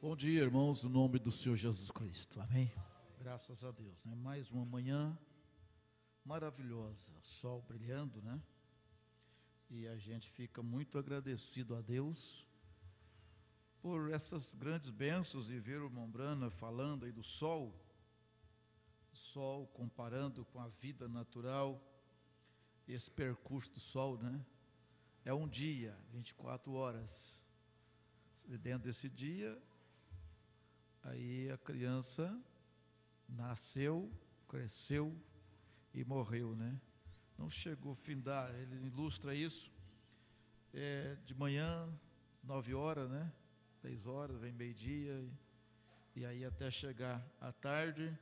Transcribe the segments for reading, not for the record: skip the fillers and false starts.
Bom dia, irmãos, no nome do Senhor Jesus Cristo, amém? Graças a Deus, né? Mais uma manhã maravilhosa, sol brilhando, né? E a gente fica muito agradecido a Deus por essas grandes bênçãos e ver o irmão Brana falando aí do sol comparando com a vida natural, esse percurso do sol, né? É um dia, 24 horas, dentro desse dia, aí a criança nasceu, cresceu e morreu, né? Não chegou a findar. Ele ilustra isso, de manhã, 9 horas, né? 10 horas, vem meio-dia, e aí até chegar à tarde,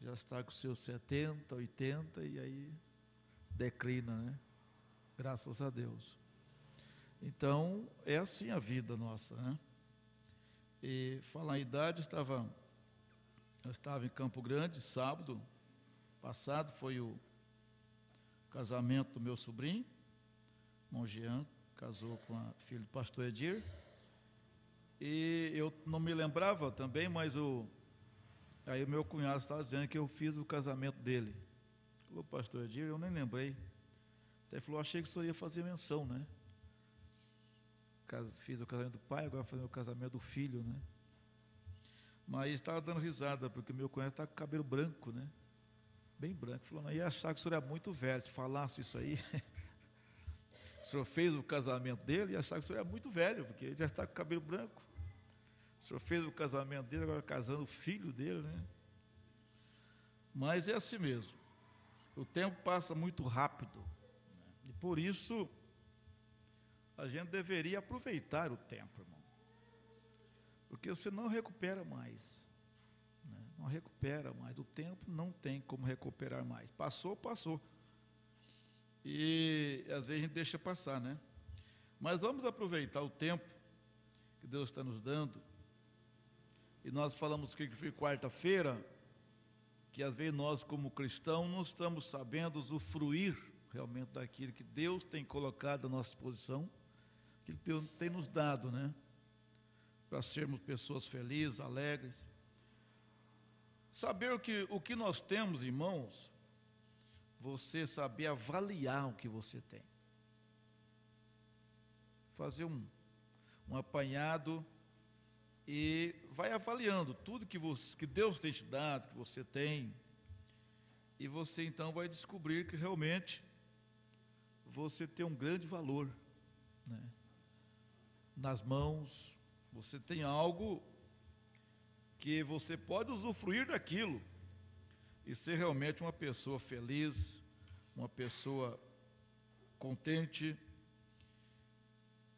já está com seus 70, 80, e aí declina, né? Graças a Deus. Então, é assim a vida nossa, né? E falar em idade, eu estava em Campo Grande, sábado passado, foi o casamento do meu sobrinho, irmão Jean, casou com a filha do pastor Edir, e eu não me lembrava também, mas aí o meu cunhado estava dizendo que eu fiz o casamento dele. Falou, pastor Edir, eu nem lembrei. Até falou, achei que o senhor ia fazer menção, né? Fiz o casamento do pai, agora fazer o casamento do filho, né? Mas estava dando risada, porque meu cunhado está com cabelo branco, né? Bem branco. Falou, não ia achar que o senhor é muito velho. Se falasse isso aí, o senhor fez o casamento dele, ia achar que o senhor é muito velho, porque ele já está com cabelo branco. O senhor fez o casamento dele, agora casando o filho dele, né? Mas é assim mesmo. O tempo passa muito rápido, né? E por isso a gente deveria aproveitar o tempo, irmão, porque você não recupera mais, né? Não recupera mais, o tempo não tem como recuperar mais, passou, e às vezes a gente deixa passar, né? Mas vamos aproveitar o tempo que Deus está nos dando, e nós falamos que foi quarta-feira, que às vezes nós como cristãos não estamos sabendo usufruir realmente daquilo que Deus tem colocado à nossa disposição, que Deus tem nos dado, né? Para sermos pessoas felizes, alegres. Saber o que nós temos, irmãos, você saber avaliar o que você tem. Fazer um apanhado e vai avaliando tudo que Deus tem te dado, que você tem, e você então vai descobrir que realmente você tem um grande valor, né? Nas mãos, você tem algo que você pode usufruir daquilo e ser realmente uma pessoa feliz, uma pessoa contente,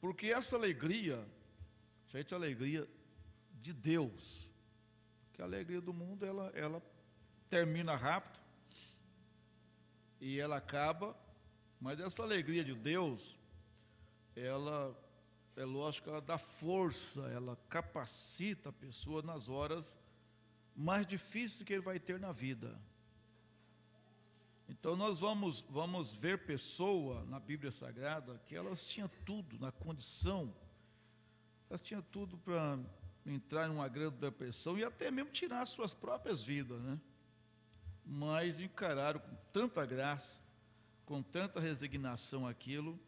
porque essa alegria, gente, a alegria de Deus, que a alegria do mundo ela termina rápido e ela acaba, mas essa alegria de Deus, ela é lógico, ela dá força, ela capacita a pessoa nas horas mais difíceis que ele vai ter na vida. Então nós vamos ver pessoa na Bíblia Sagrada que elas tinham tudo, na condição, elas tinham tudo para entrar em uma grande depressão e até mesmo tirar suas próprias vidas, né? Mas encararam com tanta graça, com tanta resignação aquilo,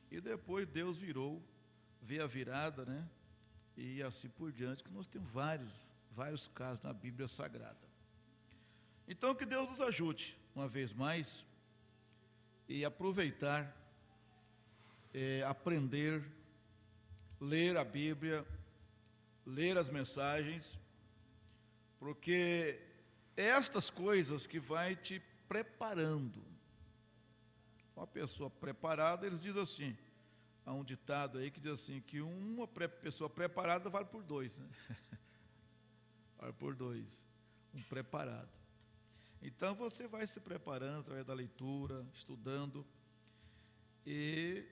e depois Deus veio a virada, né? E assim por diante, que nós temos vários casos na Bíblia Sagrada. Então que Deus nos ajude, uma vez mais, e aproveitar, aprender, ler a Bíblia, ler as mensagens, porque é estas coisas que vai te preparando. Uma pessoa preparada, eles dizem assim, há um ditado aí que diz assim, que uma pessoa preparada vale por 2, né? Vale por 2, um preparado. Então você vai se preparando através da leitura, estudando, e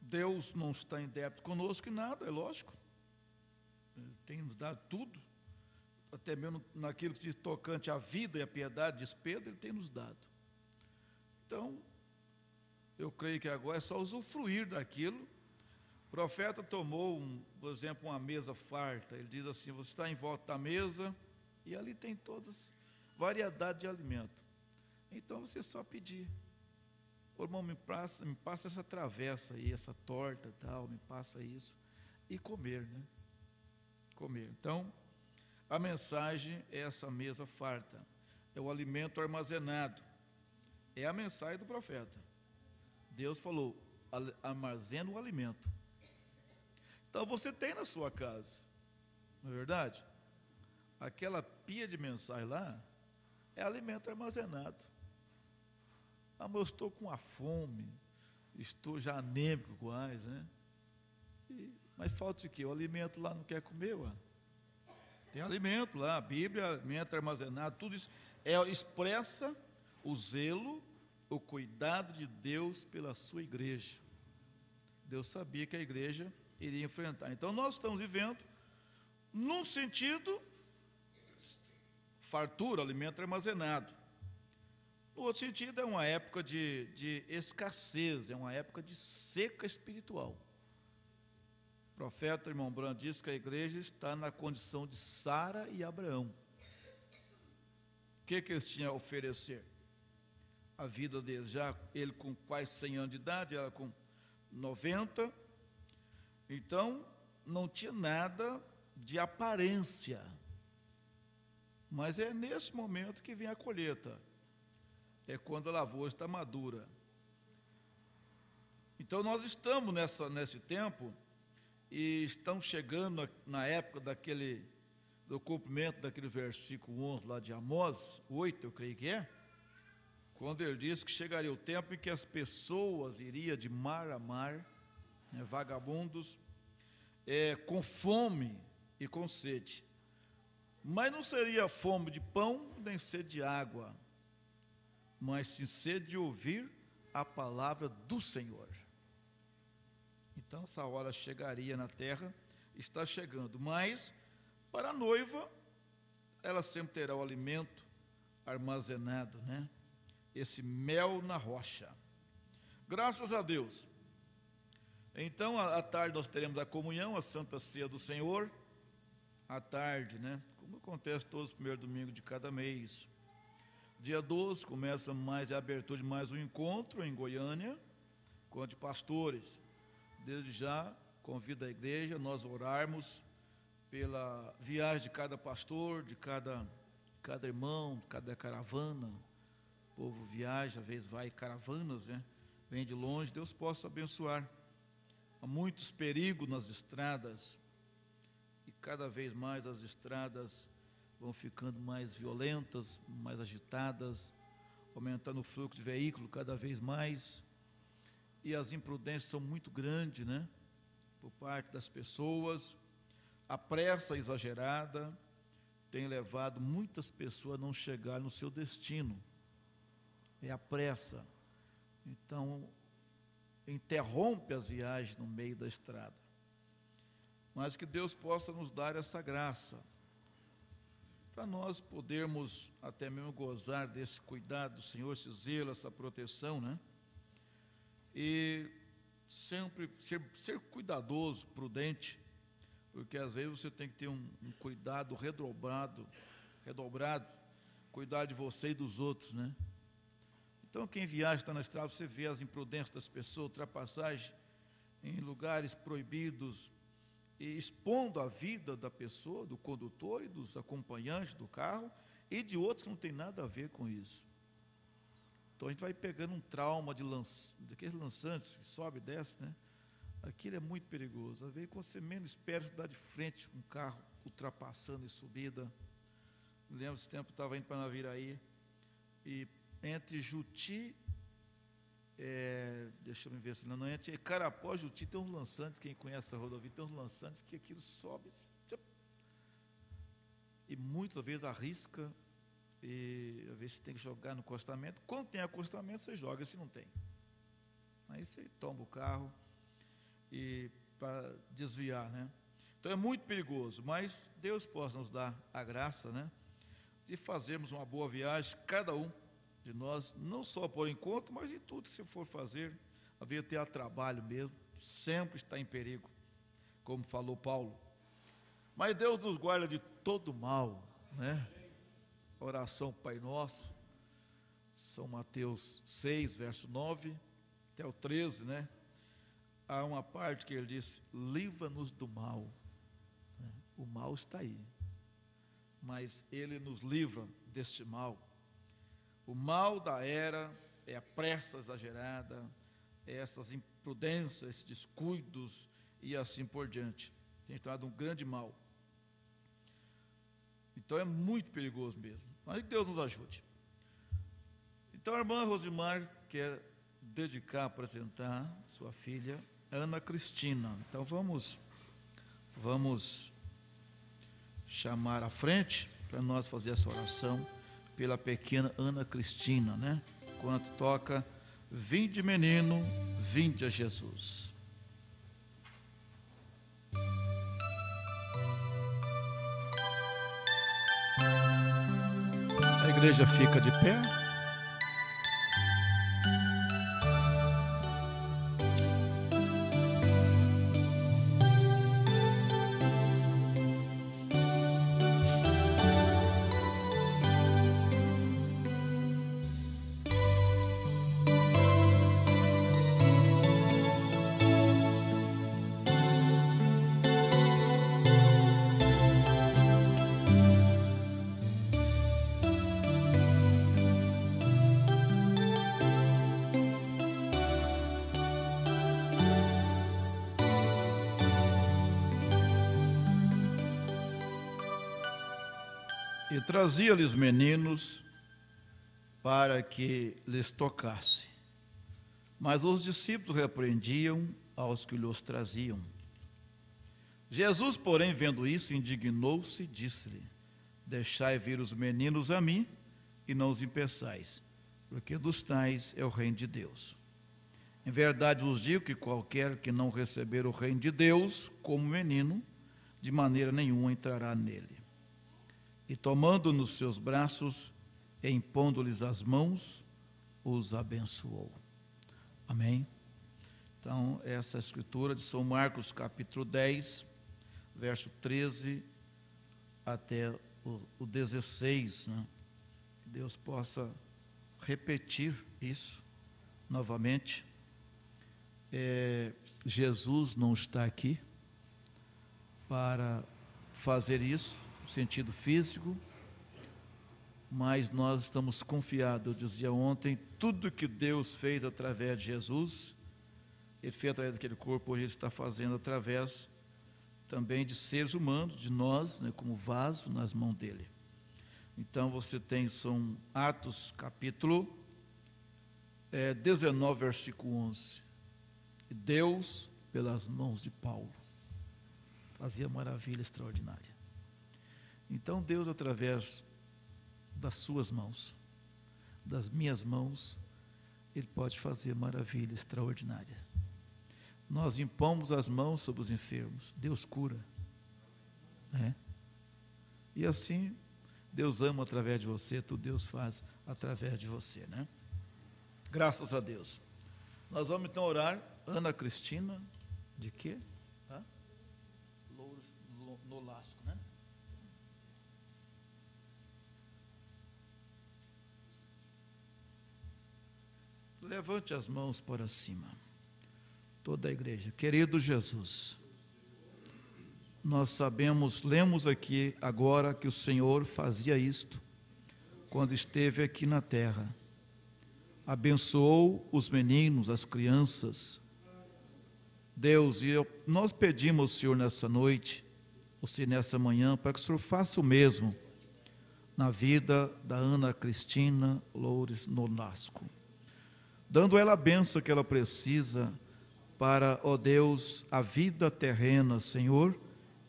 Deus não está em débito conosco em nada, é lógico. Ele tem nos dado tudo, até mesmo naquilo que diz tocante à vida e à piedade, diz Pedro, Ele tem nos dado. Então, eu creio que agora é só usufruir daquilo, profeta tomou, por exemplo, uma mesa farta. Ele diz assim: você está em volta da mesa e ali tem todas variedade de alimento. Então você só pedir: ô irmão, me passa essa travessa aí, essa torta tal, me passa isso, e comer, né? Comer. Então, a mensagem é essa mesa farta, é o alimento armazenado, é a mensagem do profeta. Deus falou: armazena o alimento. Então você tem na sua casa, não é verdade? Aquela pia de mensagem lá é alimento armazenado. Ah, mas eu estou com a fome, estou já anêmico quase, né? Mas falta o quê? O alimento lá não quer comer, ué. Tem alimento lá, a Bíblia, alimento armazenado, tudo isso expressa o zelo, o cuidado de Deus pela sua igreja. Deus sabia que a igreja iria enfrentar. Então nós estamos vivendo num sentido fartura, alimento armazenado. No outro sentido, é uma época de escassez, é uma época de seca espiritual. O profeta, irmão Branco, diz que a igreja está na condição de Sara e Abraão. O que eles tinham a oferecer? A vida deles, já ele com quase 100 anos de idade, ela com 90, então não tinha nada de aparência, mas é nesse momento que vem a colheita, é quando a lavoura está madura. Então nós estamos nesse tempo, e estamos chegando na época do cumprimento daquele versículo 11 lá de Amós 8, eu creio que é, quando ele diz que chegaria o tempo em que as pessoas iriam de mar a mar, né, vagabundos, com fome e com sede, mas não seria fome de pão, nem sede de água, mas sim sede de ouvir a palavra do Senhor. Então essa hora chegaria na terra, está chegando, mas para a noiva, ela sempre terá o alimento armazenado, né? Esse mel na rocha. Graças a Deus. Então, à tarde nós teremos a comunhão, a Santa Ceia do Senhor, à tarde, né? Como acontece todos os primeiros domingos de cada mês. Dia 12 começa a abertura de mais um encontro em Goiânia, com de pastores. Desde já, convido a igreja, nós orarmos pela viagem de cada pastor, de cada irmão, cada caravana. O povo viaja, às vezes vai caravanas, né? Vem de longe, Deus possa abençoar. Há muitos perigos nas estradas, e cada vez mais as estradas vão ficando mais violentas, mais agitadas, aumentando o fluxo de veículos cada vez mais, e as imprudências são muito grandes, né? Por parte das pessoas. A pressa exagerada tem levado muitas pessoas a não chegar no seu destino. É a pressa. Então, interrompe as viagens no meio da estrada. Mas que Deus possa nos dar essa graça, para nós podermos até mesmo gozar desse cuidado do Senhor, esse zelo, essa proteção, né? E sempre ser cuidadoso, prudente, porque às vezes você tem que ter um cuidado redobrado, cuidar de você e dos outros, né? Então, quem viaja, está na estrada, você vê as imprudências das pessoas, ultrapassagem em lugares proibidos, e expondo a vida da pessoa, do condutor e dos acompanhantes do carro, e de outros que não tem nada a ver com isso. Então, a gente vai pegando um trauma daqueles lançantes, que sobe e desce, né? Aquilo é muito perigoso. Às vezes, quando você menos espera, você dá de frente com um carro ultrapassando em subida. Me lembro, esse tempo, eu estava indo para Naviraí, e entre Juti, deixa eu ver se não, entre Carapó e Juti tem uns lançantes, quem conhece a rodovia, tem uns lançantes que aquilo sobe, e muitas vezes arrisca, e às vezes você tem que jogar no acostamento. Quando tem acostamento, você joga, se não tem. Aí você toma o carro para desviar, né? Então é muito perigoso, mas Deus possa nos dar a graça, né, de fazermos uma boa viagem, cada um de nós, não só por encontro, mas em tudo que se for fazer, a ver ter a trabalho mesmo, sempre está em perigo, como falou Paulo. Mas Deus nos guarda de todo mal, né? Oração Pai Nosso, São Mateus 6, verso 9 até o 13, né? Há uma parte que ele diz: livra-nos do mal. O mal está aí, mas ele nos livra deste mal. O mal da era é a pressa exagerada, é essas imprudências, descuidos e assim por diante. Tem tornado um grande mal. Então é muito perigoso mesmo. Mas que Deus nos ajude. Então a irmã Rosimar quer dedicar, apresentar sua filha Ana Cristina. Então vamos chamar à frente para nós fazer essa oração pela pequena Ana Cristina, né? Enquanto toca Vinde menino, vinde a Jesus. A igreja fica de pé. E trazia-lhes meninos para que lhes tocasse. Mas os discípulos repreendiam aos que lhes traziam. Jesus, porém, vendo isso, indignou-se e disse-lhe: deixai vir os meninos a mim e não os impeçais, porque dos tais é o reino de Deus. Em verdade vos digo que qualquer que não receber o reino de Deus como menino, de maneira nenhuma entrará nele. E tomando nos seus braços, e impondo-lhes as mãos, os abençoou. Amém? Então, essa escritura de São Marcos, capítulo 10, verso 13 até o 16, né? Que Deus possa repetir isso novamente. Jesus não está aqui para fazer isso no sentido físico, mas nós estamos confiados. Eu dizia ontem, tudo que Deus fez através de Jesus, Ele fez através daquele corpo, hoje Ele está fazendo através também de seres humanos, de nós, né, como vaso nas mãos dEle. Então você tem, são Atos capítulo 19, versículo 11. E Deus, pelas mãos de Paulo, fazia maravilha extraordinária. Então Deus, através das suas mãos, das minhas mãos, Ele pode fazer maravilha extraordinária. Nós impomos as mãos sobre os enfermos, Deus cura, né? E assim, Deus ama através de você, tudo Deus faz através de você, né? Graças a Deus. Nós vamos então orar, Ana Cristina, de quê? Louros no Lasco, né? Levante as mãos para cima, toda a igreja. Querido Jesus, nós sabemos, lemos aqui agora que o Senhor fazia isto quando esteve aqui na terra. Abençoou os meninos, as crianças. Deus, nós pedimos ao Senhor nessa noite, ou seja, nessa manhã, para que o Senhor faça o mesmo na vida da Ana Cristina Loures Nolasco, dando ela a bênção que ela precisa para, ó Deus, a vida terrena, Senhor,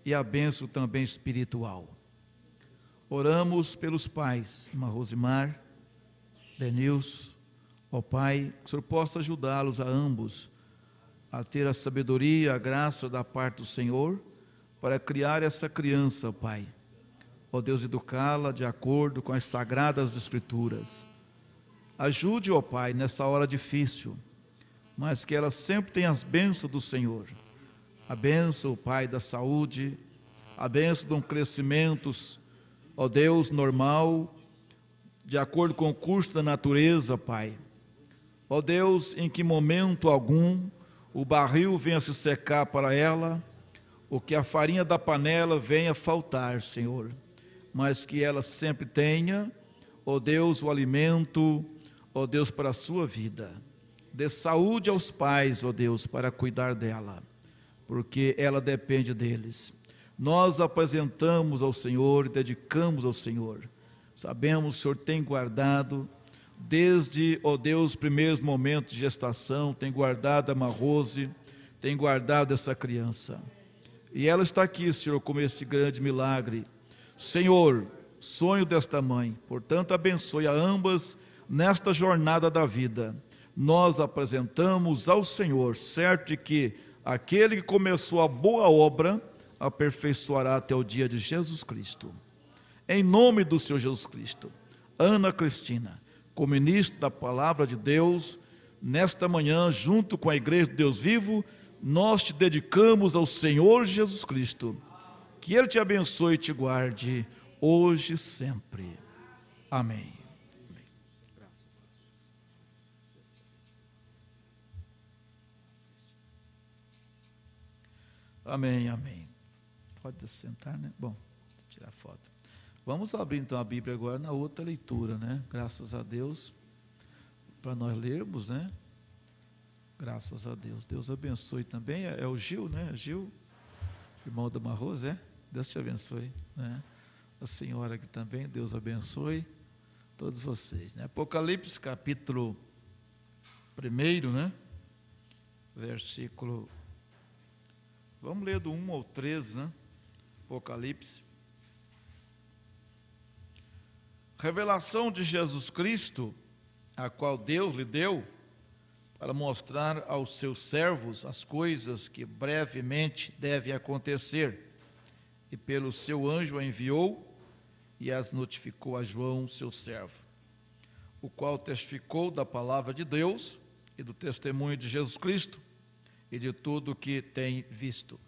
e a bênção também espiritual. Oramos pelos pais, irmã Rosimar, Denilson, ó Pai, que o Senhor possa ajudá-los a ambos a ter a sabedoria, a graça da parte do Senhor, para criar essa criança, Pai. Ó Deus, educá-la de acordo com as sagradas Escrituras. Ajude, ó Pai, nessa hora difícil, mas que ela sempre tenha as bênçãos do Senhor. A bênção, Pai, da saúde, a bênção de um crescimento, ó Deus, normal, de acordo com o curso da natureza, Pai. Ó Deus, em que momento algum o barril venha se secar para ela, ou que a farinha da panela venha faltar, Senhor, mas que ela sempre tenha, ó Deus, o alimento, ó Deus, para a sua vida. Dê saúde aos pais, ó Deus, para cuidar dela, porque ela depende deles. Nós apresentamos ao Senhor, dedicamos ao Senhor. Sabemos que o Senhor tem guardado, desde, ó Deus, os primeiros momentos de gestação, tem guardado a Marrose, tem guardado essa criança. E ela está aqui, Senhor, com esse grande milagre. Senhor, sonho desta mãe, portanto, abençoe a ambas nesta jornada da vida. Nós apresentamos ao Senhor, certo de que aquele que começou a boa obra, aperfeiçoará até o dia de Jesus Cristo. Em nome do Senhor Jesus Cristo, Ana Cristina, como ministro da Palavra de Deus, nesta manhã, junto com a Igreja de Deus Vivo, nós te dedicamos ao Senhor Jesus Cristo. Que Ele te abençoe e te guarde, hoje e sempre. Amém. Amém, amém. Pode sentar, né? Bom, tirar foto. Vamos abrir então a Bíblia agora na outra leitura, né? Graças a Deus, para nós lermos, né? Graças a Deus. Deus abençoe também. É o Gil, né? Gil, irmão da Marrose, é? Deus te abençoe, né? A senhora aqui também, Deus abençoe todos vocês, né? Apocalipse capítulo 1, né? Versículo, vamos ler do 1 ao 13, né? Apocalipse. Revelação de Jesus Cristo, a qual Deus lhe deu, para mostrar aos seus servos as coisas que brevemente devem acontecer, e pelo seu anjo a enviou e as notificou a João, seu servo, o qual testificou da palavra de Deus e do testemunho de Jesus Cristo e de tudo o que tem visto.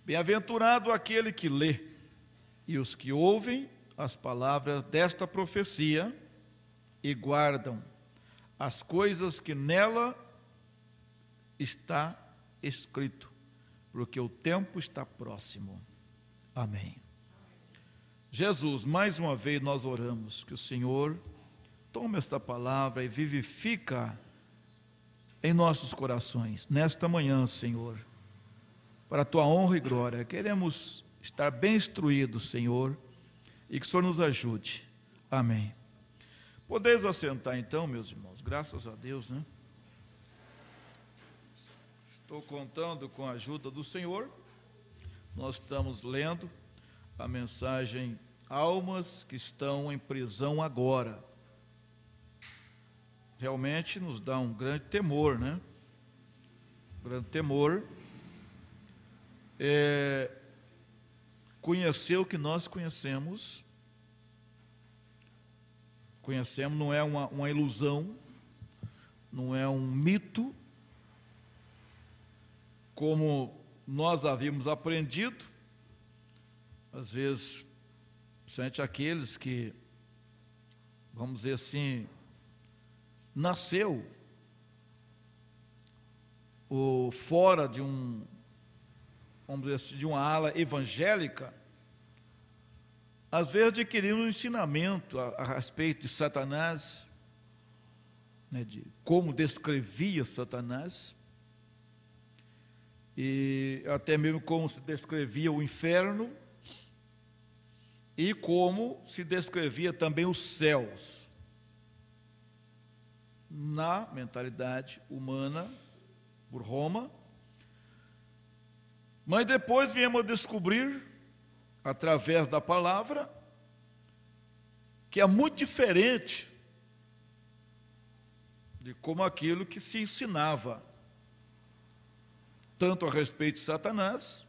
Bem-aventurado aquele que lê e os que ouvem as palavras desta profecia e guardam as coisas que nela está escrito, porque o tempo está próximo. Amém. Jesus, mais uma vez nós oramos que o Senhor tome esta palavra e vivifica em nossos corações, nesta manhã, Senhor, para a tua honra e glória. Queremos estar bem instruídos, Senhor, e que o Senhor nos ajude. Amém. Podeis assentar então, meus irmãos, graças a Deus, né? Estou contando com a ajuda do Senhor. Nós estamos lendo a mensagem Almas que estão em prisão agora. Realmente nos dá um grande temor, né? Grande temor é conhecer o que nós conhecemos. Conhecemos, não é uma ilusão, não é um mito, como nós havíamos aprendido, às vezes, principalmente aqueles que, vamos dizer assim, nasceu ou fora de vamos dizer assim, de uma ala evangélica, às vezes adquiriram um ensinamento a respeito de Satanás, né, de como descrevia Satanás, e até mesmo como se descrevia o inferno, e como se descrevia também os céus, na mentalidade humana, por Roma. Mas depois viemos a descobrir, através da palavra, que é muito diferente de como aquilo que se ensinava, tanto a respeito de Satanás,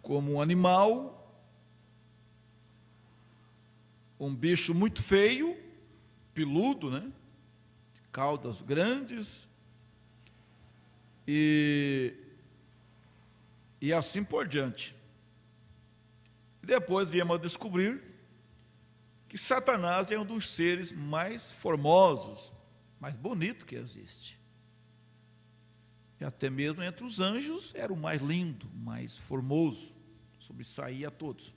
como um animal, um bicho muito feio, peludo, né? Caudas grandes, e assim por diante. Depois viemos a descobrir que Satanás é um dos seres mais formosos, mais bonito que existe. E até mesmo entre os anjos era o mais lindo, o mais formoso, sobressaía a todos.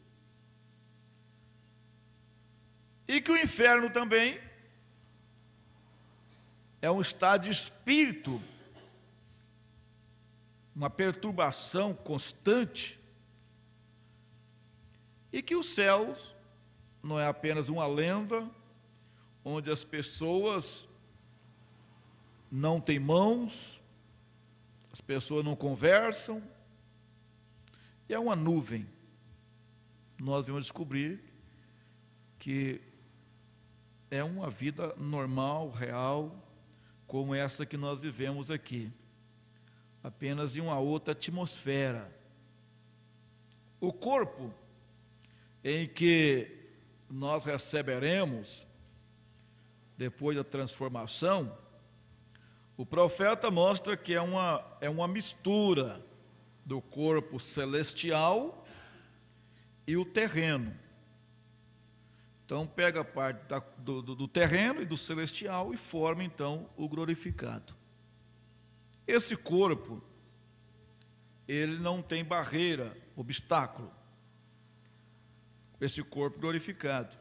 E que o inferno também é um estado de espírito, uma perturbação constante, e que os céus não é apenas uma lenda, onde as pessoas não têm mãos, as pessoas não conversam, e é uma nuvem. Nós vamos descobrir que é uma vida normal, real, como essa que nós vivemos aqui, apenas em uma outra atmosfera. O corpo em que nós receberemos, depois da transformação, o profeta mostra que é uma mistura do corpo celestial e o terreno. Então pega a parte do terreno e do celestial e forma então o glorificado. Esse corpo, ele não tem barreira, obstáculo. Esse corpo glorificado.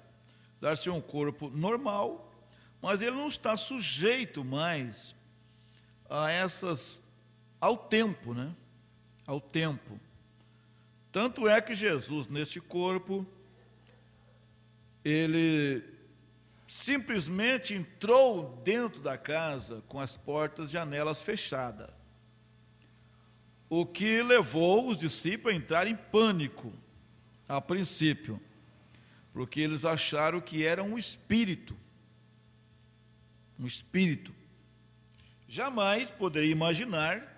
Apesar de ser um corpo normal, mas ele não está sujeito mais ao tempo, né? Ao tempo. Tanto é que Jesus, neste corpo, ele simplesmente entrou dentro da casa com as portas e janelas fechadas, o que levou os discípulos a entrar em pânico, a princípio, porque eles acharam que era um espírito. Um espírito. Jamais poderia imaginar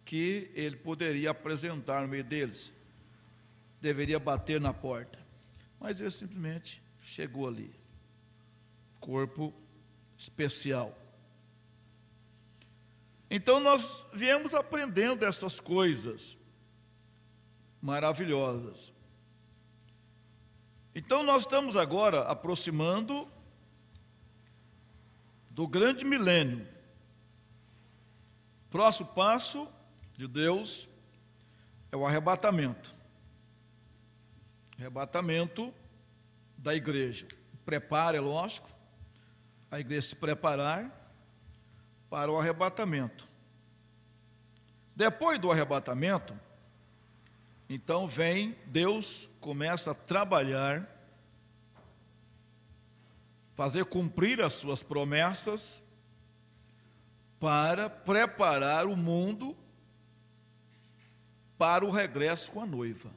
que ele poderia apresentar no meio deles. Deveria bater na porta. Mas ele simplesmente chegou ali. Corpo especial. Então nós viemos aprendendo essas coisas maravilhosas. Então nós estamos agora aproximando do grande milênio. Próximo passo de Deus é o arrebatamento. Arrebatamento da igreja. Prepara, é lógico, a igreja se preparar para o arrebatamento. Depois do arrebatamento, então vem, Deus começa a trabalhar, fazer cumprir as suas promessas, para preparar o mundo para o regresso com a noiva.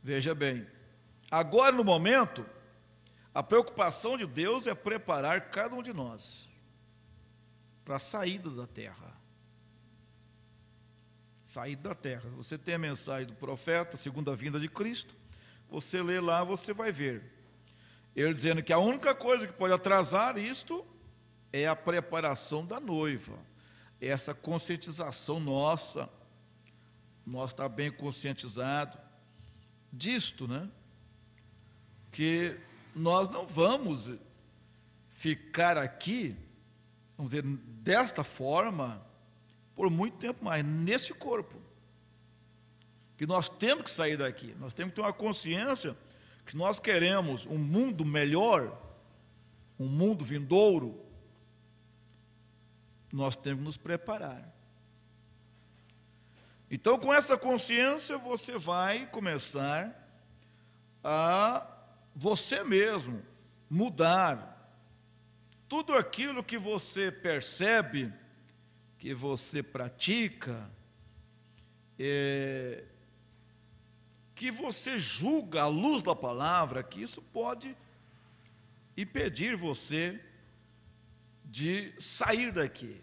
Veja bem, agora no momento, a preocupação de Deus é preparar cada um de nós para a saída da terra. Saída da terra. Você tem a mensagem do profeta, segunda vinda de Cristo, você lê lá, você vai ver. Ele dizendo que a única coisa que pode atrasar isto é a preparação da noiva. Essa conscientização nossa, nós estar bem conscientizado disto, né? Que nós não vamos ficar aqui, vamos dizer, desta forma, por muito tempo mais, nesse corpo. Que nós temos que sair daqui, nós temos que ter uma consciência que se nós queremos um mundo melhor, um mundo vindouro, nós temos que nos preparar. Então, com essa consciência, você vai começar a você mesmo mudar tudo aquilo que você percebe, que você pratica, que você julga à luz da palavra, que isso pode impedir você de sair daqui.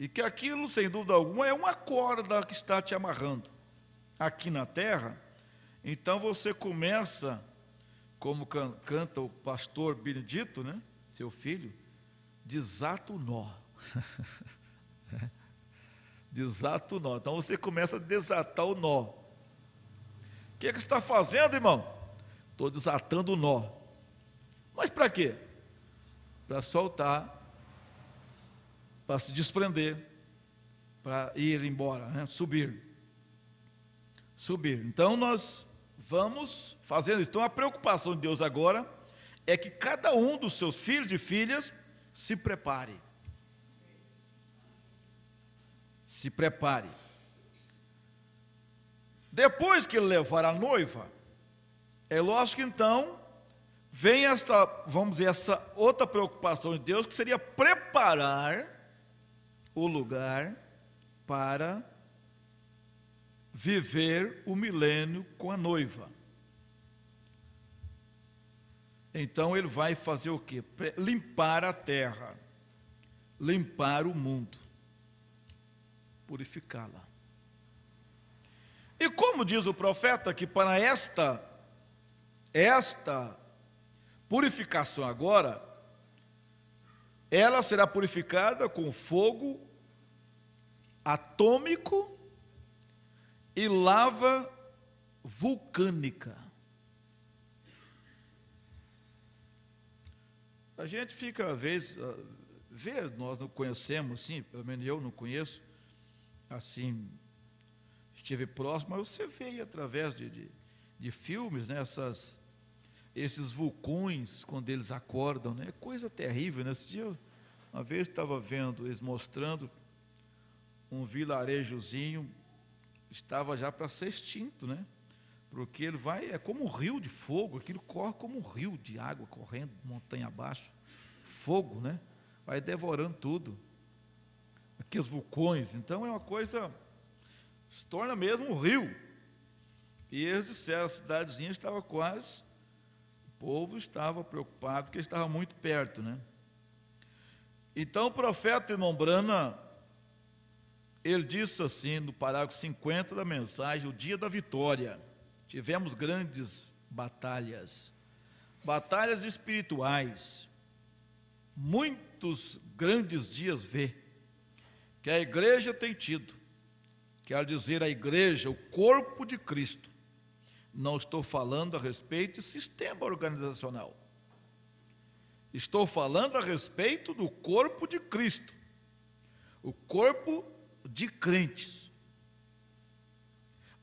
E que aquilo, sem dúvida alguma, é uma corda que está te amarrando aqui na terra. Então você começa, como canta o pastor Benedito, né, seu filho, desata o nó. Desata o nó. Então você começa a desatar o nó. O que você está fazendo, irmão? Estou desatando o nó. Mas para quê? Para soltar, para se desprender, para ir embora, né? Subir. Então nós vamos fazendo isso. Então a preocupação de Deus agora é que cada um dos seus filhos e filhas se prepare. Se prepare. Depois que ele levar a noiva, é lógico que então vem esta, vamos dizer, essa outra preocupação de Deus, que seria preparar o lugar para viver o milênio com a noiva. Então ele vai fazer o quê? Limpar a terra, limpar o mundo, purificá-la. E como diz o profeta que para esta purificação agora, ela será purificada com fogo atômico e lava vulcânica. A gente fica, às vezes, nós não conhecemos, assim, pelo menos eu não conheço, assim, estive próximo, mas você vê aí através de filmes, né, esses vulcões, quando eles acordam, né, é coisa terrível, né? Esse dia, uma vez estava vendo, eles mostrando um vilarejozinho, estava já para ser extinto, né? Porque ele vai, é como um rio de fogo, aquilo corre como um rio de água correndo, montanha abaixo, fogo, né? Vai devorando tudo, aqueles vulcões. Então é uma coisa, se torna mesmo um rio. E eles disseram, a cidadezinha estava quase, o povo estava preocupado, porque estava muito perto, né? Então o profeta, irmão Brana, ele disse assim, no parágrafo 50 da mensagem, o dia da vitória. Tivemos grandes batalhas espirituais, muitos grandes dias que a igreja tem tido, quer dizer, a igreja, o corpo de Cristo. Não estou falando a respeito de sistema organizacional, estou falando a respeito do corpo de Cristo, o corpo de crentes.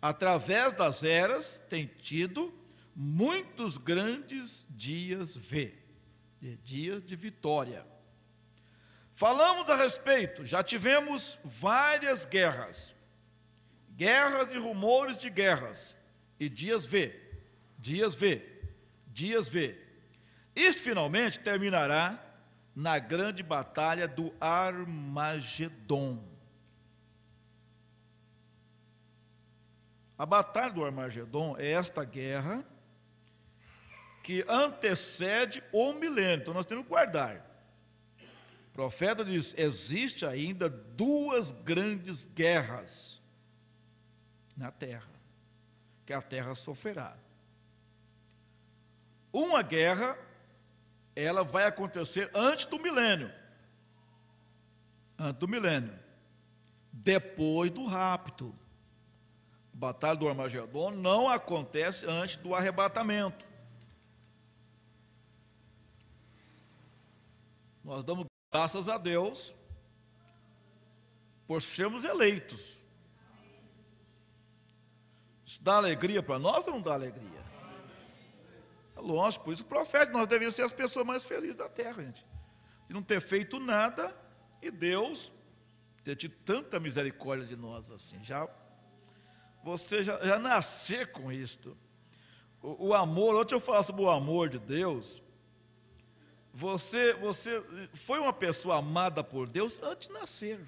Através das eras, tem tido muitos grandes dias dias de vitória. Falamos a respeito, já tivemos várias guerras e rumores de guerras, e dias Isto finalmente terminará na grande batalha do Armagedon. A batalha do Armagedon é esta guerra que antecede o milênio. Então nós temos que guardar. O profeta diz, existe ainda duas grandes guerras na terra, que a terra sofrerá. Uma guerra, ela vai acontecer antes do milênio. Depois do rapto. A batalha do Armagedon não acontece antes do arrebatamento. Nós damos graças a Deus por sermos eleitos. Isso dá alegria para nós ou não dá alegria? É lógico, por isso o profeta, nós devemos ser as pessoas mais felizes da terra, gente. De não ter feito nada e Deus ter tido tanta misericórdia de nós assim. Você já nascer com isto. O amor, ontem eu falava sobre o amor de Deus. Você foi uma pessoa amada por Deus antes de nascer.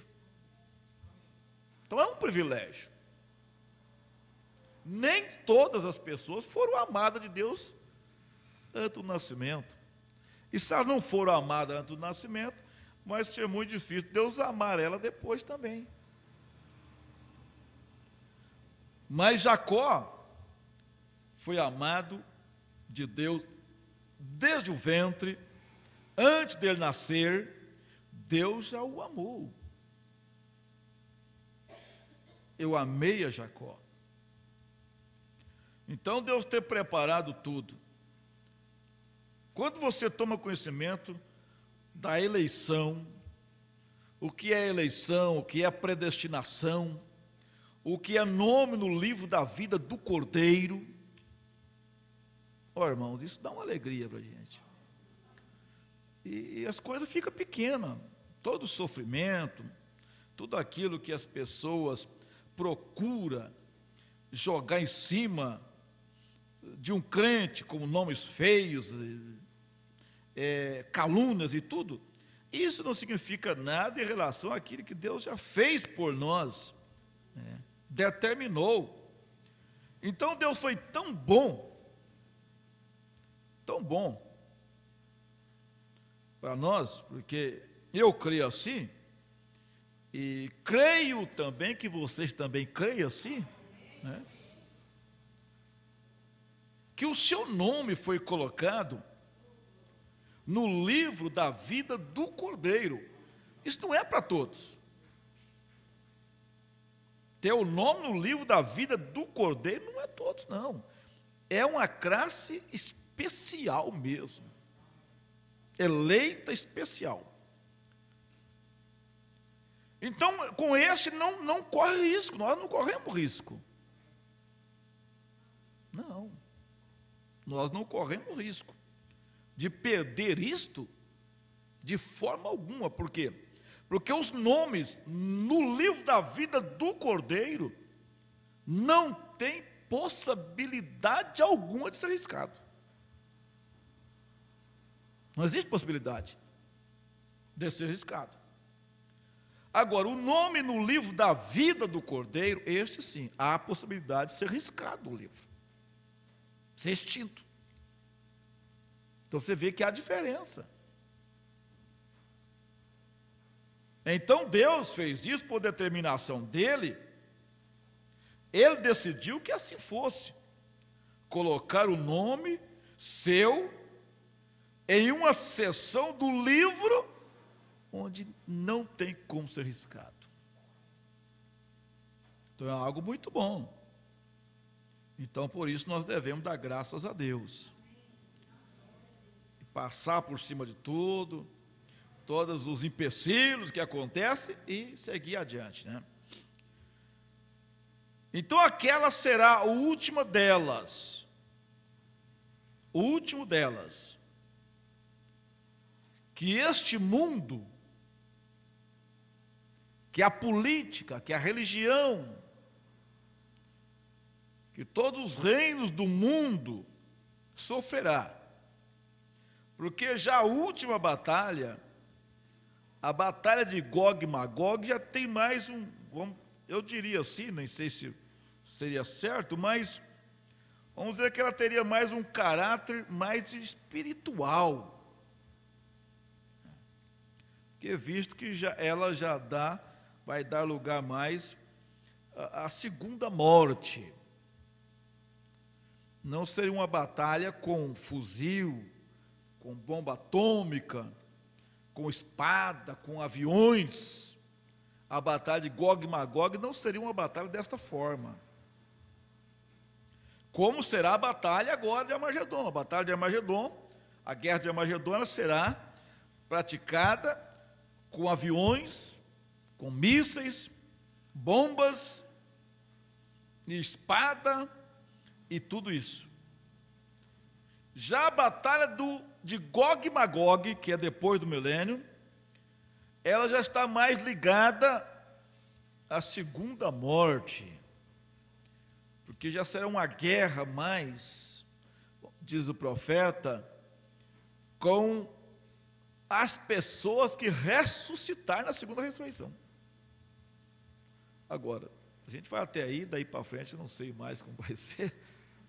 Então é um privilégio. Nem todas as pessoas foram amadas de Deus antes do nascimento. E se elas não foram amadas antes do nascimento, vai ser muito difícil Deus amar ela depois também. Mas Jacó foi amado de Deus desde o ventre, antes dele nascer. Deus já o amou. Eu amei a Jacó. Então Deus tem preparado tudo. Quando você toma conhecimento da eleição, o que é eleição, o que é predestinação, o que é nome no livro da vida do Cordeiro, irmãos, isso dá uma alegria para a gente. E as coisas ficam pequenas. Todo o sofrimento, tudo aquilo que as pessoas procuram jogar em cima de um crente, como nomes feios, calúnias e tudo, isso não significa nada em relação àquilo que Deus já fez por nós, determinou. Então Deus foi tão bom para nós, porque eu creio assim, e creio também que vocês também creiam assim, né? Que o seu nome foi colocado no livro da vida do Cordeiro. Isso não é para todos. Ter o nome no livro da vida do Cordeiro não é todos, não. É uma classe especial mesmo. Eleita especial. Então, com este não corre risco, nós não corremos risco. Não. Nós não corremos risco de perder isto de forma alguma. Por quê? Porque os nomes no livro da vida do Cordeiro não tem possibilidade alguma de ser arriscado. Não existe possibilidade de ser arriscado. Agora, o nome no livro da vida do Cordeiro, este sim, há a possibilidade de ser riscado o livro, ser extinto. Então você vê que há diferença. Então Deus fez isso por determinação dele. Ele decidiu que assim fosse. Colocar o nome seu em uma seção do livro onde não tem como ser riscado. Então é algo muito bom. Então por isso nós devemos dar graças a Deus. E passar por cima de tudo, todos os empecilhos que acontecem e seguir adiante, né? Então aquela será a última delas. O último delas. Que este mundo, que a política, que a religião, que todos os reinos do mundo sofrerá. Porque já a última batalha, a batalha de Gog e Magog, já tem mais eu diria assim, nem sei se seria certo, mas vamos dizer que ela teria mais um caráter mais espiritual. Porque visto que ela vai dar lugar mais à segunda morte. Não seria uma batalha com fuzil, com bomba atômica, com espada, com aviões. A batalha de Gog e Magog não seria uma batalha desta forma. Como será a batalha agora de Armagedon? A batalha de Armagedon, a guerra de Armagedon, ela será praticada com aviões, com mísseis, bombas, espada e tudo isso. Já a batalha de Gog e Magog, que é depois do milênio, ela já está mais ligada à segunda morte, porque já será uma guerra mais, diz o profeta, com as pessoas que ressuscitarem na segunda ressurreição. Agora, a gente vai até aí, daí para frente, não sei mais como vai ser,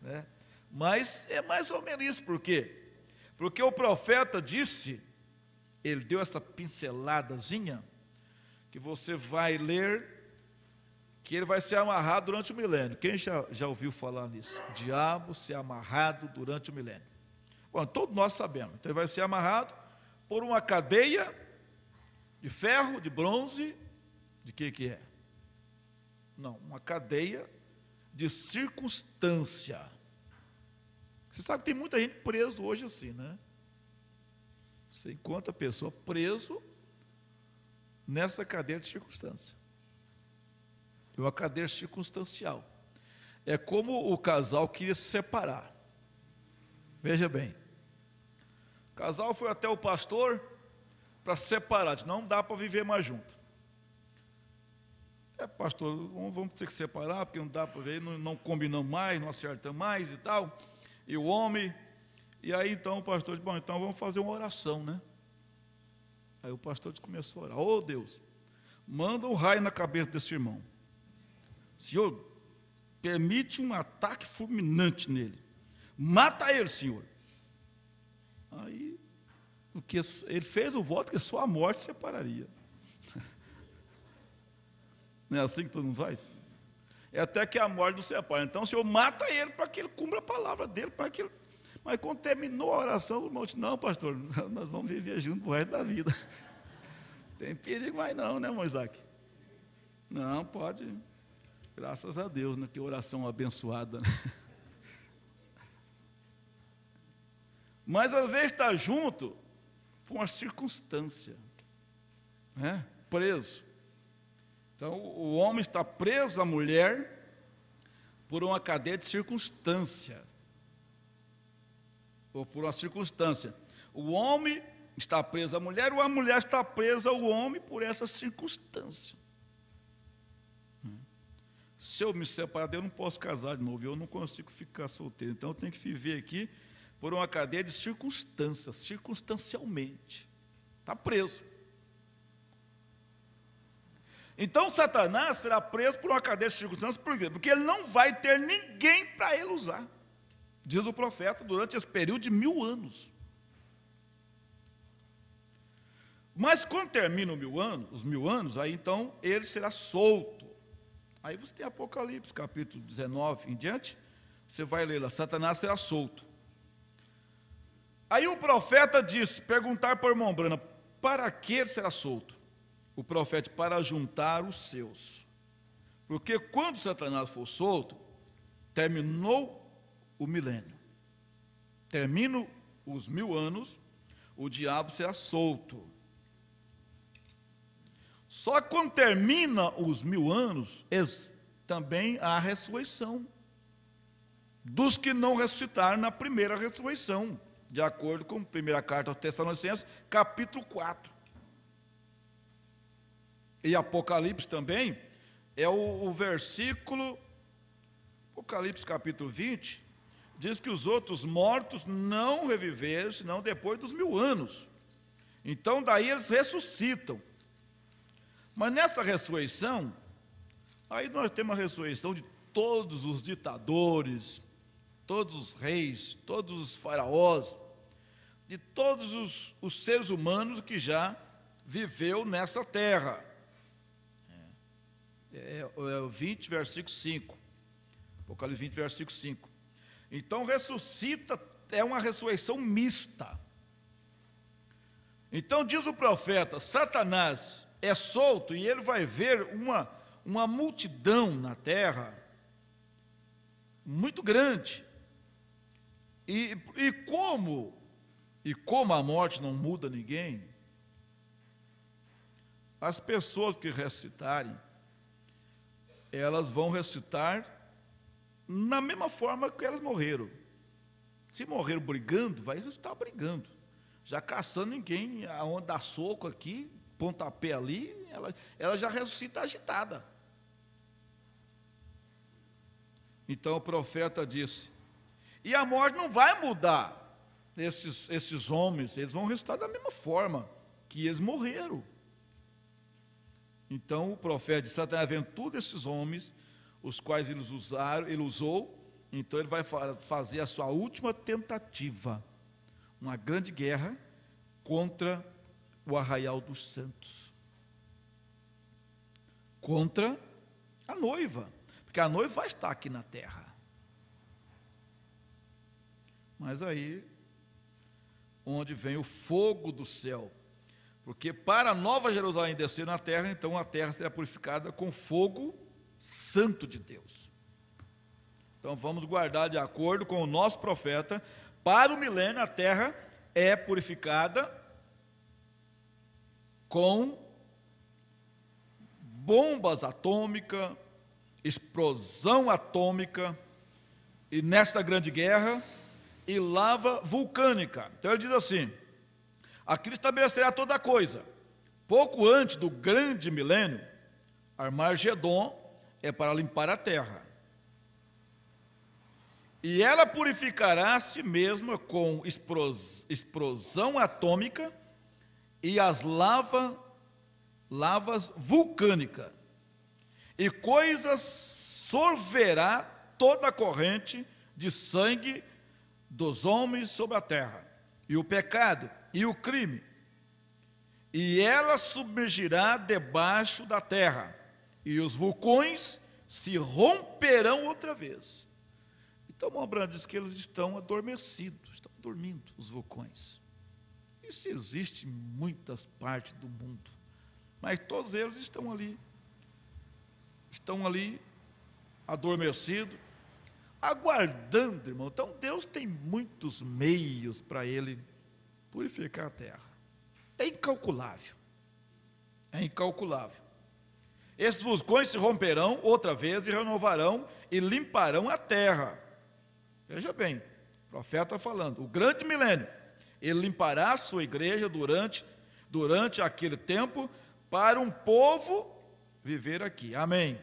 né? Mas é mais ou menos isso. Por quê? Porque o profeta disse, ele deu essa pinceladazinha, que você vai ler, que ele vai ser amarrado durante o milênio. Quem já ouviu falar nisso? O diabo ser amarrado durante o milênio. Bom, todos nós sabemos. Então ele vai ser amarrado por uma cadeia De ferro, de bronze, de que é? Não, uma cadeia de circunstância. Você sabe que tem muita gente preso hoje assim, né? Você encontra a pessoa preso nessa cadeia de circunstância. É uma cadeia circunstancial. É como o casal queria se separar. Veja bem. O casal foi até o pastor para se separar. Disse, não dá para viver mais junto. Pastor, vamos ter que separar, porque não dá para ver, não combinamos mais, não acertamos mais e tal. E o homem, e aí então o pastor disse, bom, então vamos fazer uma oração, né? Aí o pastor começou a orar, ô Deus, manda um raio na cabeça desse irmão. Senhor, permite um ataque fulminante nele. Mata ele, Senhor. Aí, porque ele fez o voto que só a morte separaria. Não é assim que todo mundo faz? É até que a morte não separa. Então o Senhor mata ele para que ele cumpra a palavra dele, para que ele... Mas quando terminou a oração, o irmão disse, não, pastor, nós vamos viver juntos o resto da vida. Tem perigo mais não, né, Moisés? Não, pode. Graças a Deus, né? Que oração abençoada. Né? Mas às vezes está junto por uma circunstância, né? Preso. Então o homem está preso à mulher por uma cadeia de circunstância. Ou por uma circunstância. O homem está preso à mulher, ou a mulher está presa ao homem por essa circunstância. Se eu me separar, eu não posso casar de novo, eu não consigo ficar solteiro. Então eu tenho que viver aqui por uma cadeia de circunstâncias, circunstancialmente. Está preso. Então Satanás será preso por uma cadeia de circunstâncias, por quê? Porque ele não vai ter ninguém para ele usar. Diz o profeta, durante esse período de 1000 anos. Mas quando termina os 1000 anos, aí então ele será solto. Aí você tem Apocalipse, capítulo 19 em diante, você vai ler lá, Satanás será solto. Aí o profeta disse, perguntar para o irmão Brana, para que ele será solto? O profeta, para juntar os seus. Porque quando Satanás for solto, terminou o milênio. Termina os 1000 anos, o diabo será solto. Só que quando termina os 1000 anos, também há a ressurreição dos que não ressuscitaram na primeira ressurreição, de acordo com a primeira carta aos Tessalonicenses, capítulo 4. E Apocalipse também é o versículo, Apocalipse capítulo 20, diz que os outros mortos não reviveram, senão depois dos 1000 anos. Então daí eles ressuscitam. Mas nessa ressurreição, aí nós temos a ressurreição de todos os ditadores, todos os reis, todos os faraós, de todos os seres humanos que já viveu nessa terra. É o 20, versículo 5. Apocalipse 20, versículo 5. Então ressuscita, é uma ressurreição mista. Então diz o profeta, Satanás é solto e ele vai ver uma multidão na terra muito grande. E como a morte não muda ninguém, as pessoas que ressuscitarem, elas vão ressuscitar na mesma forma que elas morreram. Se morreram brigando, vai ressuscitar brigando. Já caçando ninguém, aonde dá soco aqui, pontapé ali, ela já ressuscita agitada. Então o profeta disse, e a morte não vai mudar esses homens, eles vão ressuscitar da mesma forma que eles morreram. Então o profeta disse, Satanás vendo todos esses homens, os quais ele usou, então ele vai fazer a sua última tentativa, uma grande guerra contra o arraial dos santos, contra a noiva, porque a noiva vai estar aqui na terra. Mas aí, onde vem o fogo do céu, Porque para a Nova Jerusalém descer na terra, então a terra será purificada com fogo santo de Deus. Então vamos guardar de acordo com o nosso profeta, para o milênio a terra é purificada com bombas atômicas, explosão atômica, e nesta grande guerra, e lava vulcânica. Então ele diz assim: aquilo estabelecerá toda coisa. Pouco antes do grande milênio, Armagedon é para limpar a terra. E ela purificará a si mesma com explosão atômica e as lavas vulcânicas. E coisas sorverá toda a corrente de sangue dos homens sobre a terra, e o pecado, e o crime. E ela submergirá debaixo da terra, e os vulcões se romperão outra vez. Então, Mobrand diz que eles estão adormecidos, estão dormindo, os vulcões. Isso existe em muitas partes do mundo, mas todos eles estão ali adormecidos, aguardando, irmão. Então, Deus tem muitos meios para Ele purificar a terra. É incalculável. É incalculável. Esses vulcões se romperão outra vez e renovarão e limparão a terra. Veja bem, o profeta está falando, o grande milênio, ele limpará a sua igreja durante aquele tempo, para um povo viver aqui. Amém.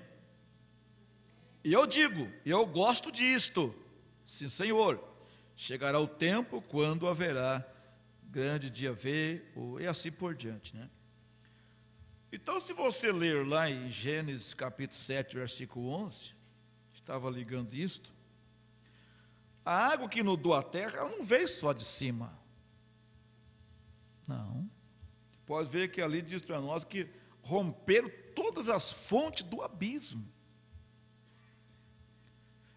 E eu digo, eu gosto disto, sim, Senhor, chegará o tempo quando haverá grande dia ver, e assim por diante, né? Então, se você ler lá em Gênesis capítulo 7, versículo 11, estava ligando isto, a água que inundou a terra, ela não veio só de cima. Não. Pode ver que ali diz para nós que romperam todas as fontes do abismo.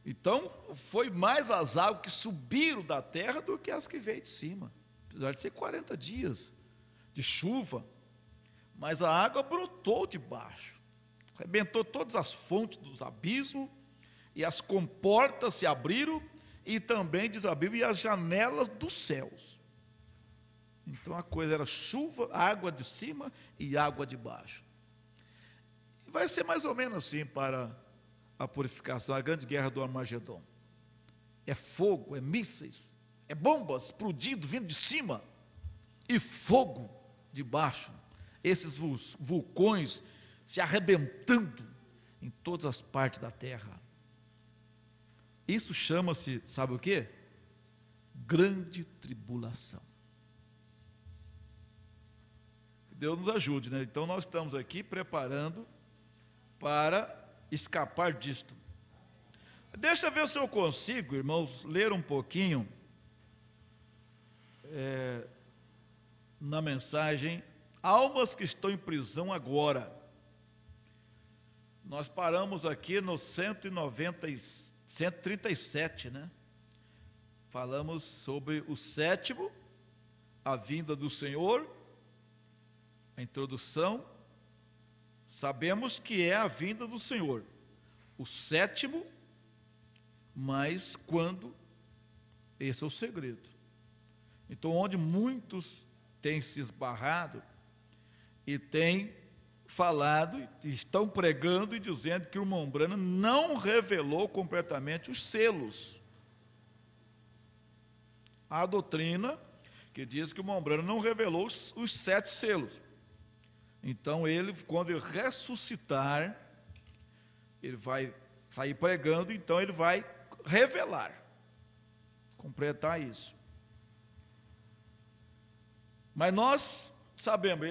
Então, foi mais as águas que subiram da terra do que as que veio de cima. Apesar de ser 40 dias de chuva, mas a água brotou de baixo, arrebentou todas as fontes dos abismos, e as comportas se abriram, e também, diz a Bíblia, e as janelas dos céus. Então a coisa era chuva, água de cima e água de baixo. E vai ser mais ou menos assim para a purificação, a grande guerra do Armagedon. É fogo, é mísseis, é bombas explodindo, vindo de cima, e fogo de baixo. Esses vulcões se arrebentando em todas as partes da terra. Isso chama-se, sabe o quê? Grande tribulação. Deus nos ajude, né? Então nós estamos aqui preparando para escapar disto. Deixa eu ver se eu consigo, irmãos, ler um pouquinho na mensagem, almas que estão em prisão agora. Nós paramos aqui no 137, né? Falamos sobre o sétimo, a vinda do Senhor, a introdução. Sabemos que é a vinda do Senhor, o sétimo, mas quando? Esse é o segredo. Então, onde muitos têm se esbarrado e têm falado, estão pregando e dizendo que o irmão Branham não revelou completamente os selos. Há a doutrina que diz que o irmão Branham não revelou os 7 selos. Então ele, quando ele ressuscitar, ele vai sair pregando, então ele vai revelar, completar isso. Mas nós sabemos,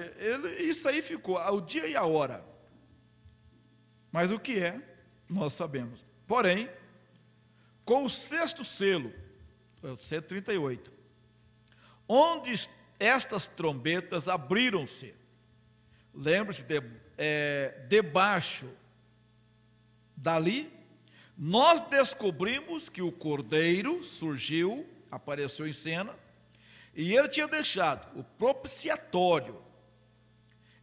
isso aí ficou, o dia e a hora. Mas o que é, nós sabemos. Porém, com o 6º selo, o 138, onde estas trombetas abriram-se, lembre-se, debaixo dali, nós descobrimos que o Cordeiro surgiu, apareceu em cena, e ele tinha deixado o propiciatório,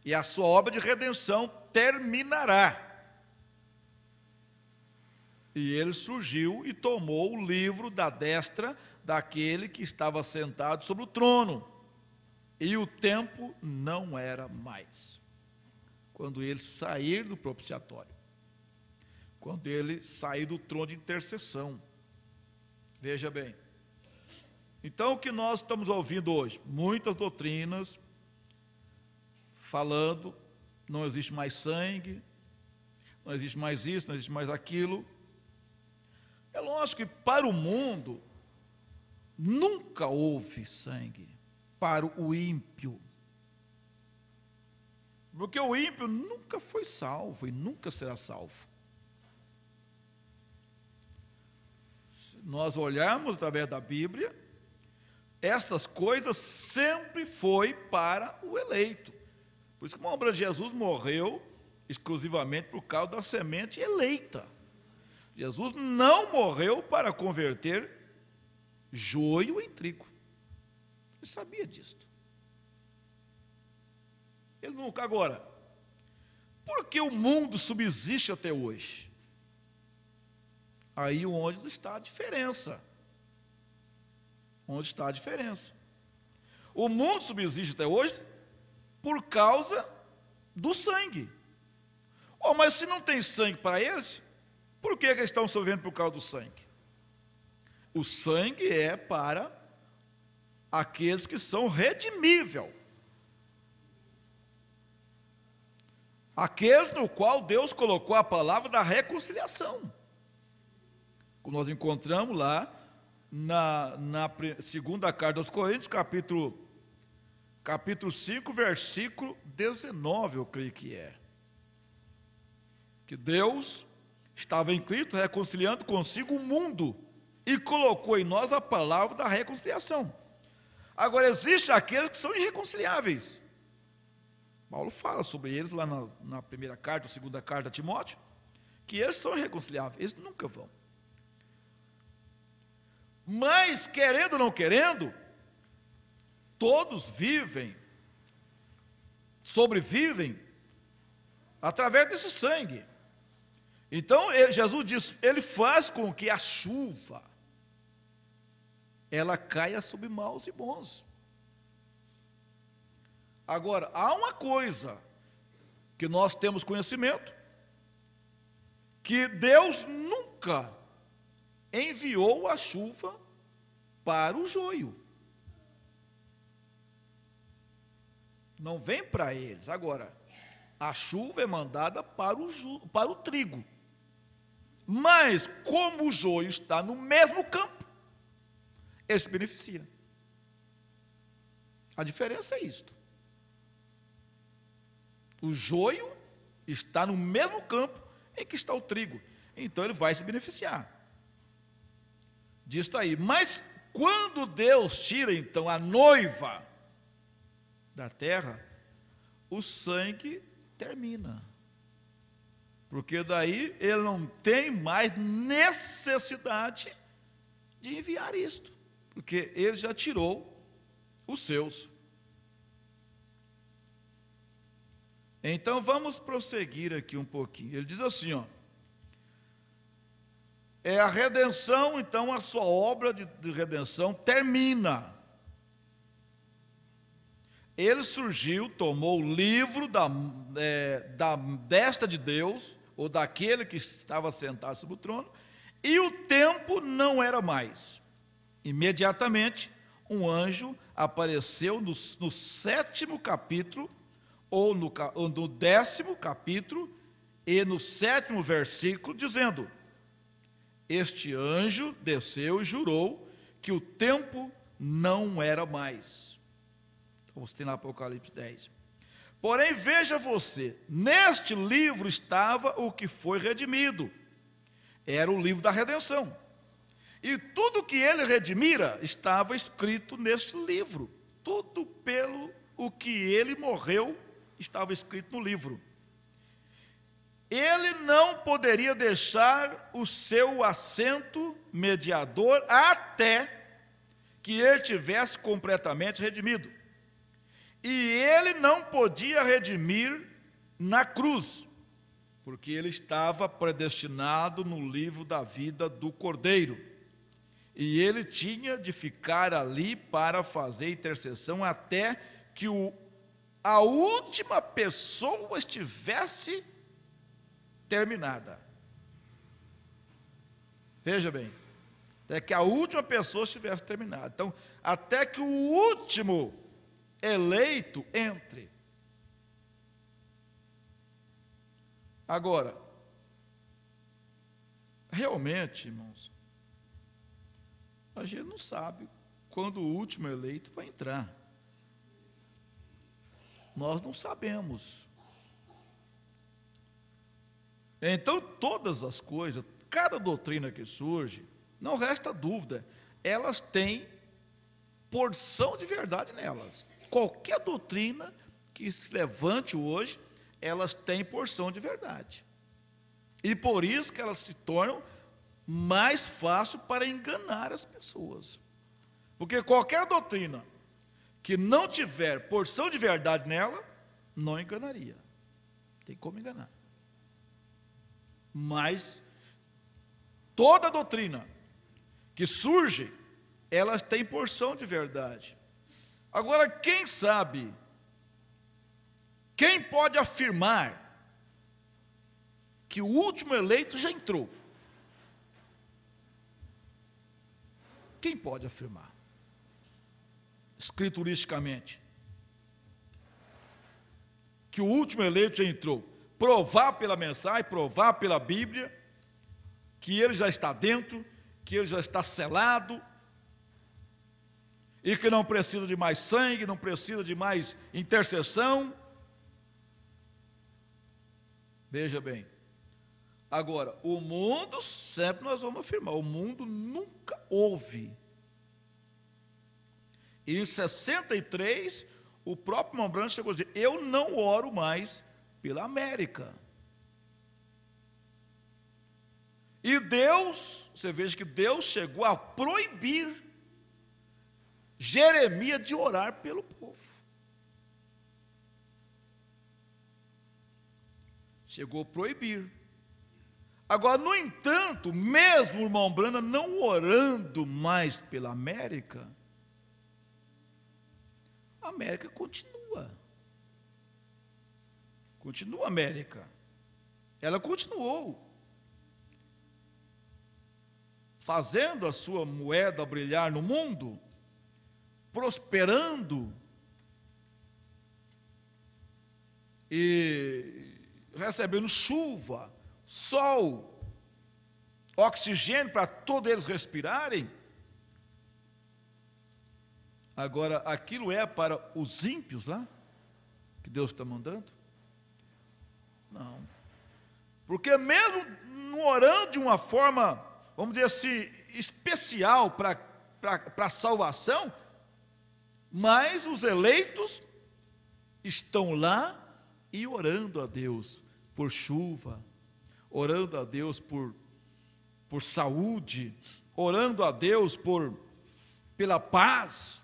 e a sua obra de redenção terminará. E ele surgiu e tomou o livro da destra daquele que estava sentado sobre o trono. E o tempo não era mais. Quando ele sair do propiciatório. Quando ele sair do trono de intercessão. Veja bem. Então, o que nós estamos ouvindo hoje? Muitas doutrinas falando, não existe mais sangue, não existe mais isso, não existe mais aquilo. É lógico que para o mundo, nunca houve sangue para o ímpio. Porque o ímpio nunca foi salvo e nunca será salvo. Se nós olharmos através da Bíblia, estas coisas sempre foi para o eleito. Por isso que a obra de Jesus morreu exclusivamente por causa da semente eleita. Jesus não morreu para converter joio em trigo. Ele sabia disso. Ele nunca. Agora, por que o mundo subsiste até hoje? Aí onde está a diferença. Onde está a diferença? O mundo subsiste até hoje por causa do sangue. Oh, mas se não tem sangue para eles, por que eles estão sofrendo por causa do sangue? O sangue é para aqueles que são redimíveis. Aqueles no qual Deus colocou a palavra da reconciliação. Como nós encontramos lá na segunda carta aos Coríntios, capítulo 5, versículo 19, eu creio que é. Que Deus estava em Cristo reconciliando consigo o mundo e colocou em nós a palavra da reconciliação. Agora, existem aqueles que são irreconciliáveis. Paulo fala sobre eles lá na primeira carta, ou segunda carta a Timóteo, que eles são irreconciliáveis, eles nunca vão. Mas, querendo ou não querendo, todos sobrevivem através desse sangue. Então, Jesus diz, ele faz com que a chuva, ela caia sobre maus e bons. Agora, há uma coisa que nós temos conhecimento, que Deus nunca enviou a chuva para o joio. Não vem para eles. Agora, a chuva é mandada para o trigo. Mas, como o joio está no mesmo campo, ele se beneficia. A diferença é isto. O joio está no mesmo campo em que está o trigo. Então, ele vai se beneficiar. Disto aí. Mas, quando Deus tira, então, a noiva da terra, o sangue termina. Porque daí ele não tem mais necessidade de enviar isto. Porque ele já tirou os seus. Então vamos prosseguir aqui um pouquinho. Ele diz assim, ó. É a redenção, então a sua obra de redenção termina. Ele surgiu, tomou o livro da destra de Deus, ou daquele que estava sentado sobre o trono, e o tempo não era mais. Imediatamente, um anjo apareceu no 7º capítulo, ou no 10º capítulo, e no 7º versículo, dizendo: este anjo desceu e jurou que o tempo não era mais. Como tem na Apocalipse 10. Porém, veja você, neste livro estava o que foi redimido. Era o livro da redenção. E tudo que ele redimira estava escrito neste livro. Tudo pelo o que ele morreu estava escrito no livro. Ele não poderia deixar o seu assento mediador até que ele tivesse completamente redimido. E ele não podia redimir na cruz, porque ele estava predestinado no livro da vida do Cordeiro. E ele tinha de ficar ali para fazer intercessão até que a última pessoa estivesse terminada. Veja bem, até que a última pessoa estivesse terminada. Então, até que o último eleito entre. Agora, realmente, irmãos, a gente não sabe quando o último eleito vai entrar. Nós não sabemos. Então, todas as coisas, cada doutrina que surge, não resta dúvida, elas têm porção de verdade nelas. Qualquer doutrina que se levante hoje, elas têm porção de verdade. E por isso que elas se tornam mais fácil para enganar as pessoas. Porque qualquer doutrina que não tiver porção de verdade nela, não enganaria. Tem como enganar. Mas toda doutrina que surge, elas têm porção de verdade. Agora, quem sabe, quem pode afirmar que o último eleito já entrou? Quem pode afirmar? Escrituristicamente, que o último eleito já entrou. Provar pela mensagem, provar pela Bíblia, que ele já está dentro, que ele já está selado, e que não precisa de mais sangue, não precisa de mais intercessão. Veja bem, agora, o mundo, sempre nós vamos afirmar, o mundo nunca houve. E em 63, o próprio irmão Branham chegou a dizer, eu não oro mais pela América. E Deus, você veja que Deus chegou a proibir Jeremias de orar pelo povo. Chegou a proibir. Agora, no entanto, mesmo o irmão Branham não orando mais pela América, a América continua. Continua a América. Ela continuou fazendo a sua moeda brilhar no mundo, prosperando e recebendo chuva, sol, oxigênio para todos eles respirarem. Agora, aquilo é para os ímpios lá, que Deus está mandando? Não. Porque mesmo não orando de uma forma, vamos dizer assim, especial para a salvação, mas os eleitos estão lá e orando a Deus por chuva, orando a Deus por saúde, orando a Deus pela paz.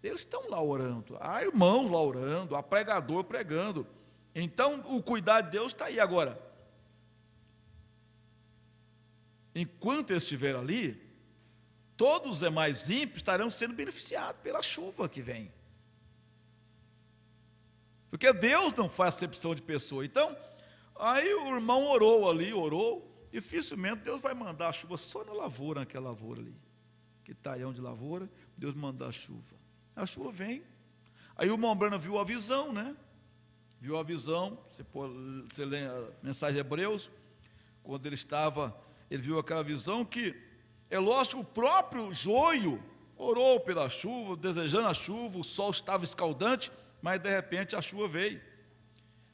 Eles estão lá orando, há irmãos lá orando, há pregador pregando. Então, o cuidado de Deus está aí. Agora, enquanto eu estiver ali, todos os demais ímpios estarão sendo beneficiados pela chuva que vem. Porque Deus não faz acepção de pessoa. Então, aí o irmão orou ali, orou, e dificilmente Deus vai mandar a chuva só na lavoura, naquela lavoura ali. Que talhão de lavoura, Deus manda a chuva. A chuva vem. Aí o irmão Branham viu a visão, né? Viu a visão, você lê a mensagem de Hebreus, quando ele viu aquela visão que, é lógico, o próprio joio orou pela chuva, desejando a chuva, o sol estava escaldante, mas de repente a chuva veio.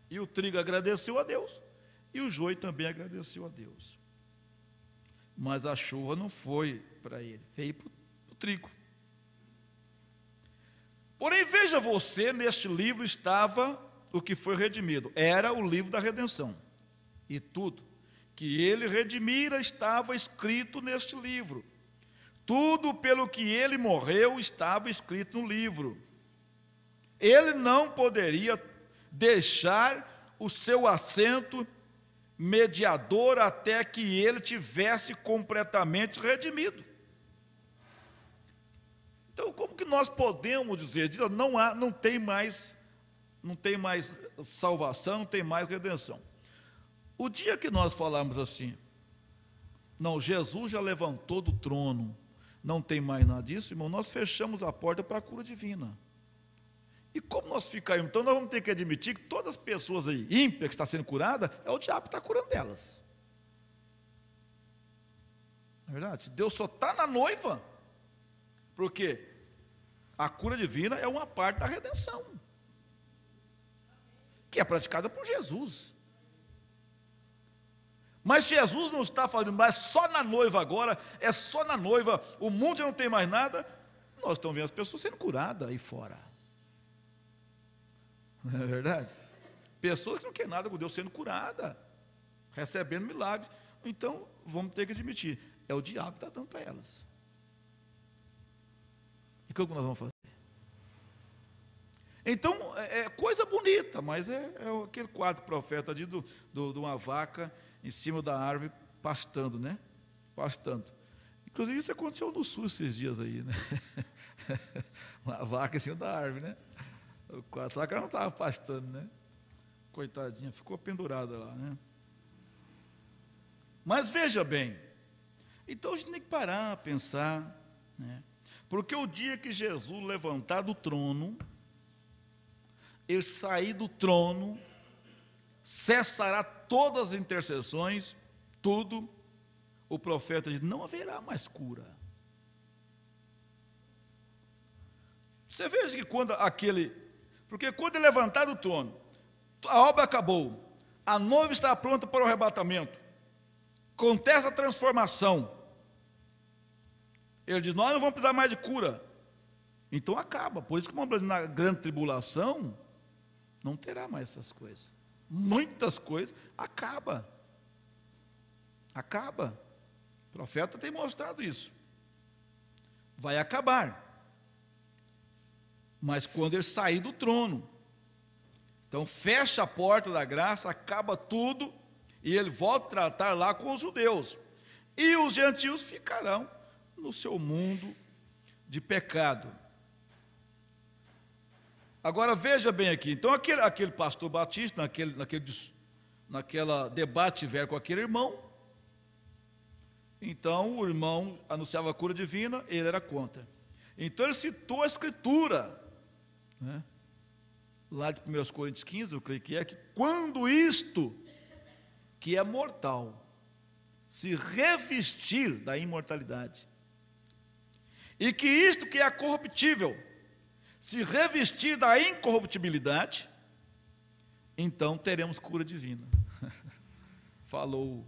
E o trigo agradeceu a Deus, e o joio também agradeceu a Deus. Mas a chuva não foi para ele, veio para o trigo. Porém, veja você, neste livro estava o que foi redimido, era o livro da redenção, e tudo que ele redimira estava escrito neste livro, tudo pelo que ele morreu estava escrito no livro. ele não poderia deixar o seu assento mediador até que ele tivesse completamente redimido. Então, como que nós podemos dizer? Não tem mais salvação, não tem mais redenção. O dia que nós falamos assim, não, Jesus já levantou do trono, não tem mais nada disso, irmão, nós fechamos a porta para a cura divina. E como nós ficamos? Então nós vamos ter que admitir que todas as pessoas aí, ímpias que estão sendo curadas, é o diabo que está curando elas. Não é verdade? Deus só está na noiva, porque a cura divina é uma parte da redenção, que é praticada por Jesus. Mas Jesus não está falando mais só na noiva agora, é só na noiva, o mundo já não tem mais nada. Nós estamos vendo as pessoas sendo curadas aí fora. Não é verdade? Pessoas que não querem nada com Deus sendo curada, recebendo milagres. Então, vamos ter que admitir, é o diabo que está dando para elas. E como nós vamos fazer? Então, é coisa bonita, mas é aquele quadro profeta de uma vaca em cima da árvore pastando, né? Pastando. Inclusive, isso aconteceu no sul esses dias aí, né? Uma vaca em cima da árvore, né? Só que ela não estava pastando, né? Coitadinha, ficou pendurada lá, né? Mas veja bem, então a gente tem que parar, pensar, né? Porque o dia que Jesus levantar do trono, ele sair do trono, cessará todas as intercessões, tudo, o profeta diz, não haverá mais cura. Você veja que porque quando ele levantar do trono, a obra acabou, a noiva está pronta para o arrebatamento, acontece a transformação, ele diz, nós não vamos precisar mais de cura, então acaba. Por isso que na grande tribulação, não terá mais essas coisas, muitas coisas, acaba, o profeta tem mostrado isso, vai acabar. Mas quando ele sair do trono, então fecha a porta da graça, acaba tudo, e ele volta a tratar lá com os judeus. E os gentios ficarão no seu mundo de pecado. Agora veja bem aqui, então aquele pastor batista, naquela debate tiver com aquele irmão, então o irmão anunciava a cura divina, ele era contra. Então ele citou a escritura, né? Lá de 1 Coríntios 15, eu creio que quando isto, que é mortal, se revestir da imortalidade, e que isto que é corruptível, se revestir da incorruptibilidade, então teremos cura divina. Falou o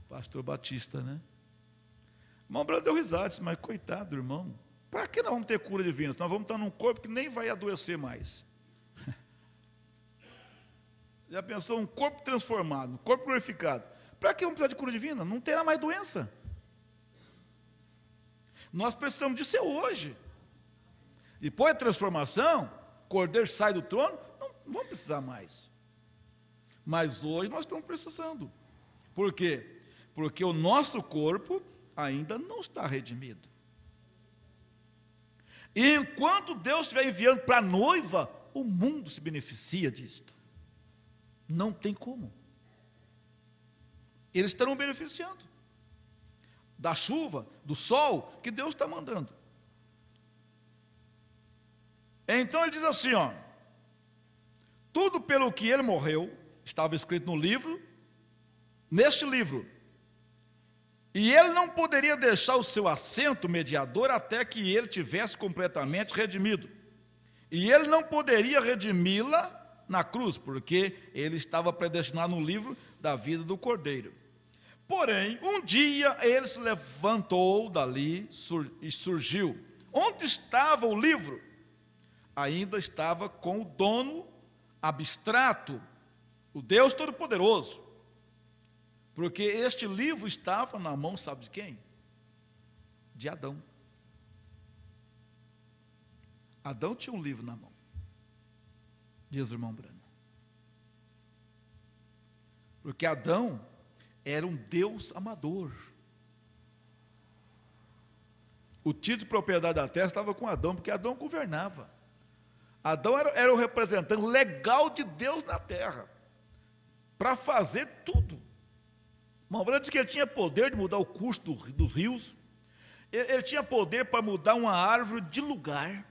pastor Batista, né? O irmão Brando deu risada, mas coitado do irmão, para que nós vamos ter cura divina? Nós vamos estar num corpo que nem vai adoecer mais. Já pensou? Um corpo transformado, um corpo glorificado. Para que vamos precisar de cura divina? Não terá mais doença. Nós precisamos disso hoje. Depois da transformação, o cordeiro sai do trono, não vamos precisar mais. Mas hoje nós estamos precisando. Por quê? Porque o nosso corpo ainda não está redimido. E enquanto Deus estiver enviando para a noiva, o mundo se beneficia disto. Não tem como. Eles estarão beneficiando da chuva, do sol que Deus está mandando. Então ele diz assim, ó, tudo pelo que ele morreu, estava escrito no livro, neste livro, e ele não poderia deixar o seu assento mediador até que ele tivesse completamente redimido. E ele não poderia redimi-la na cruz, porque ele estava predestinado no livro da vida do Cordeiro. Porém, um dia ele se levantou dali e surgiu. Onde estava o livro? Ainda estava com o dono abstrato, o Deus Todo-Poderoso. Porque este livro estava na mão, sabe de quem? De Adão. Adão tinha um livro na mão. diz o irmão Brano. Porque Adão era um Deus amador. O título de propriedade da terra estava com Adão, porque Adão governava. Adão era o representante legal de Deus na terra, para fazer tudo. O irmão Brano disse que ele tinha poder de mudar o curso dos rios, ele tinha poder para mudar uma árvore de lugar.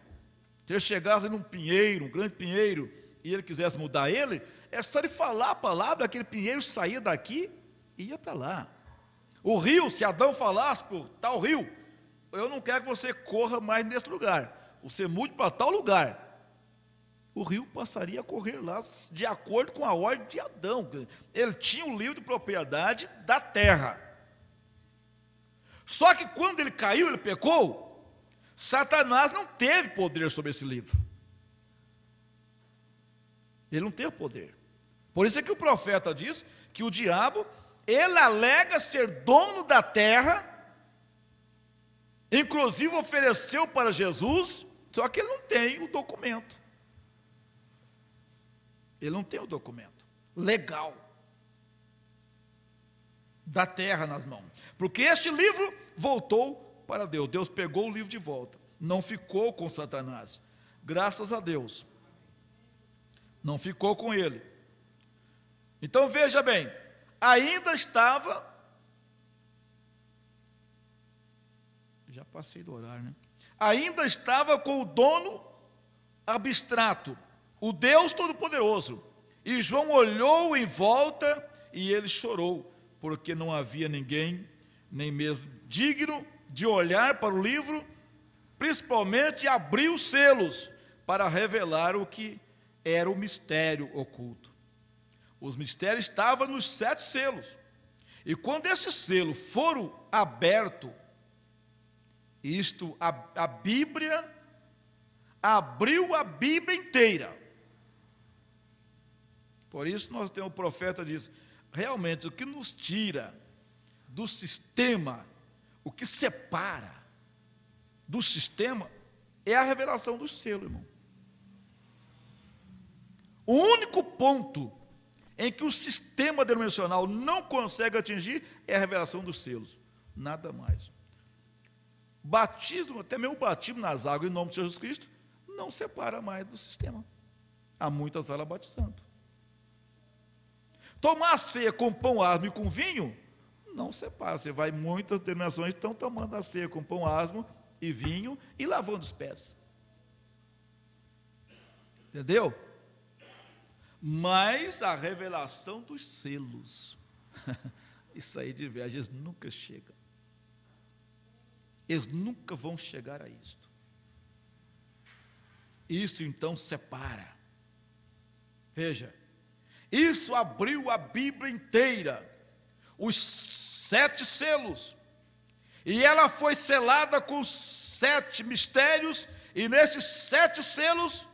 Se ele chegasse num pinheiro, um grande pinheiro, e ele quisesse mudar ele, é só ele falar a palavra, aquele pinheiro saía daqui e ia para lá. O rio, se Adão falasse por tal rio, eu não quero que você corra mais nesse lugar, você mude para tal lugar, o rio passaria a correr lá de acordo com a ordem de Adão. Ele tinha um livro de propriedade da terra. Só que quando ele caiu, ele pecou, Satanás não teve poder sobre esse livro. Ele não teve poder. Por isso é que o profeta diz que o diabo, ele alega ser dono da terra, inclusive ofereceu para Jesus, só que ele não tem o documento. Ele não tem o documento legal da terra nas mãos. Porque este livro voltou para Deus. Deus pegou o livro de volta. Não ficou com Satanás. Graças a Deus. Não ficou com ele. Então veja bem, ainda estava, já passei do horário, né? Ainda estava com o dono abstrato, o Deus Todo-Poderoso. E João olhou em volta e ele chorou, porque não havia ninguém, nem mesmo digno de olhar para o livro, principalmente abrir os selos, para revelar o que era o mistério oculto. Os mistérios estavam nos 7 selos. E quando esses selos foram abertos, a Bíblia abriu a Bíblia inteira. Por isso nós temos, o profeta diz, realmente o que nos tira do sistema, o que separa do sistema, é a revelação do selo, irmão. O único ponto em que o sistema denominacional não consegue atingir é a revelação dos selos, nada mais. Batismo, até mesmo o batismo nas águas em nome de Jesus Cristo, não separa mais do sistema. Há muitas alas batizando. Tomar a ceia com pão asmo e com vinho, não separa. Você vai, muitas denominações estão tomando a ceia com pão asmo e vinho e lavando os pés. Entendeu? Mas a revelação dos selos, isso aí de verdade, eles nunca chegam. Eles nunca vão chegar a isto. Isso então separa. Veja, isso abriu a Bíblia inteira, os 7 selos, e ela foi selada com 7 mistérios, e nesses 7 selos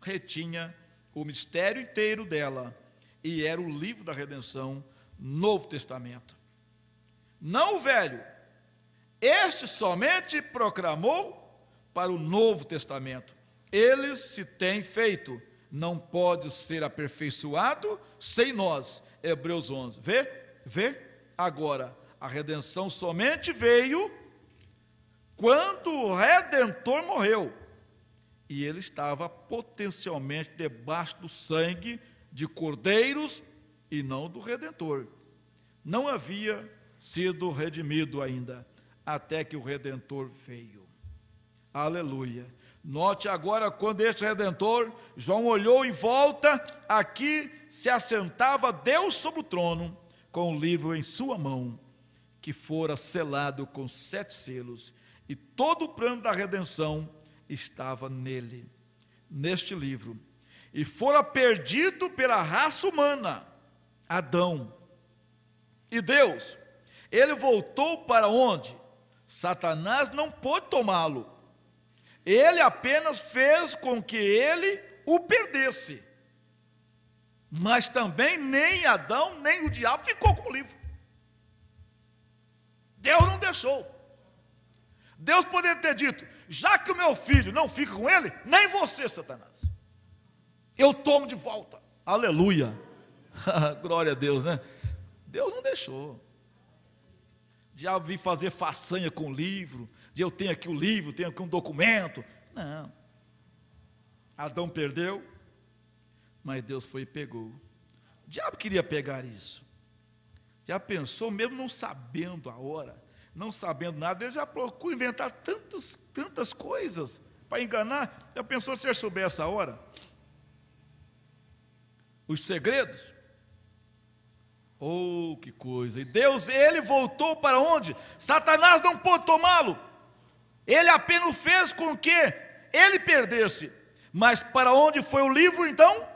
retinha o mistério inteiro dela, e era o livro da redenção, Novo Testamento. Não o Velho, este somente proclamou para o Novo Testamento. Ele se tem feito, não pode ser aperfeiçoado sem nós. Hebreus 11, vê? Agora, a redenção somente veio quando o Redentor morreu. E ele estava potencialmente debaixo do sangue de cordeiros e não do Redentor. Não havia sido redimido ainda, até que o Redentor veio. Aleluia. Note agora, quando este Redentor, João olhou em volta, aqui se assentava Deus sobre o trono, com o livro em sua mão, que fora selado com 7 selos, e todo o plano da redenção estava nele, neste livro, e fora perdido pela raça humana, Adão. E Deus, ele voltou para onde? Satanás não pôde tomá-lo. Ele apenas fez com que ele o perdesse. Mas também nem Adão, nem o diabo ficou com o livro. Deus não deixou. Deus poderia ter dito, já que o meu filho não fica com ele, nem você, Satanás. eu tomo de volta. Aleluia. Glória a Deus, né? Deus não deixou. O diabo veio fazer façanha com o livro, de eu tenho aqui o livro, tenho aqui um documento. Não. Adão perdeu, mas Deus foi e pegou. O diabo queria pegar isso. Já pensou, mesmo não sabendo a hora, não sabendo nada, ele já procura inventar tantas coisas para enganar. Já pensou se ele soubesse a hora? Os segredos? Oh, que coisa! E Deus, ele voltou para onde? Satanás não pôde tomá-lo. Ele apenas fez com que ele perdesse. Mas para onde foi o livro então?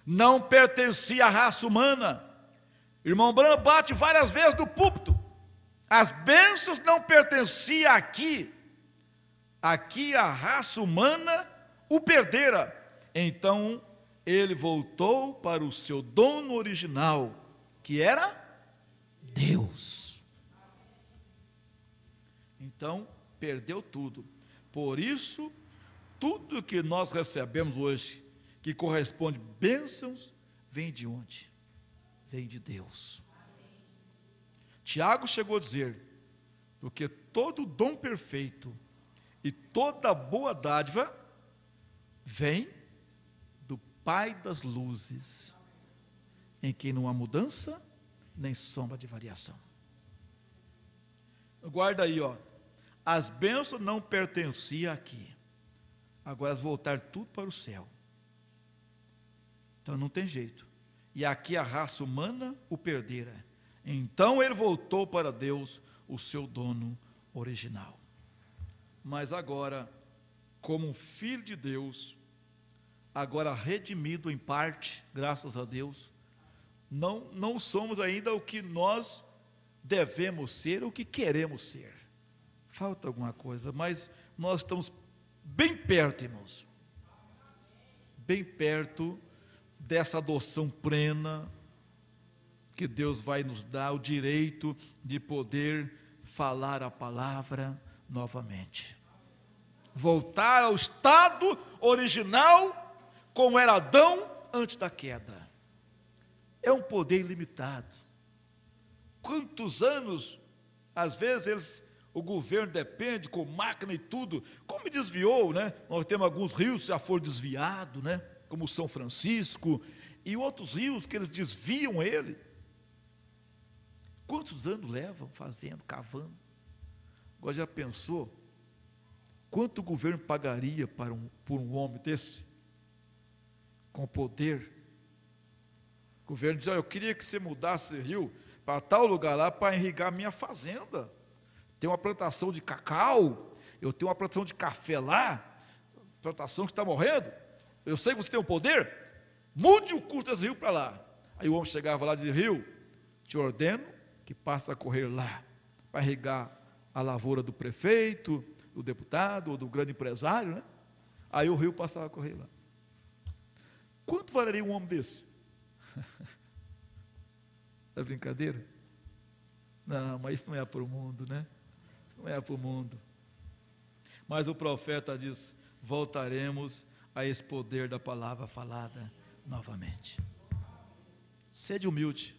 Não pertencia à raça humana. Irmão Branham bate várias vezes no púlpito. As bênçãos não pertenciam aqui. Aqui a raça humana o perdera. Então ele voltou para o seu dono original, que era Deus. Então perdeu tudo. Por isso, tudo que nós recebemos hoje, que corresponde bênçãos, vem de onde? Vem de Deus. Tiago chegou a dizer, porque todo dom perfeito e toda boa dádiva vem do Pai das luzes, em quem não há mudança, nem sombra de variação. Guarda aí, ó. As bênçãos não pertenciam aqui. Agora voltar tudo para o céu. Então não tem jeito. E aqui a raça humana o perdera. Então ele voltou para Deus, o seu dono original. Mas agora, como um filho de Deus, agora redimido em parte, graças a Deus, não somos ainda o que nós devemos ser, o que queremos ser. Falta alguma coisa, mas nós estamos bem perto, irmãos. Bem perto dessa adoção plena, que Deus vai nos dar o direito de poder falar a palavra novamente. Voltar ao estado original, como era Adão antes da queda. É um poder ilimitado. Quantos anos, às vezes, o governo depende com máquina e tudo, como desviou, né? Nós temos alguns rios que já foram desviados, né? Como São Francisco, e outros rios que eles desviam ele. Quantos anos levam fazendo, cavando? Agora já pensou, quanto o governo pagaria por um homem desse? Com poder? O governo diz, eu queria que você mudasse esse rio para tal lugar lá, para irrigar a minha fazenda. Tem uma plantação de cacau, eu tenho uma plantação de café lá, plantação que está morrendo, eu sei que você tem o poder, mude o curso desse rio para lá. Aí o homem chegava lá e dizia, rio, te ordeno que passe a correr lá, para irrigar a lavoura do prefeito, do deputado, ou do grande empresário, né? Aí o rio passava a correr lá. Quanto valeria um homem desse? É brincadeira? Não, mas isso não é para o mundo, né? Isso não é para o mundo. Mas o profeta diz, voltaremos a esse poder da palavra falada novamente. Sede humilde.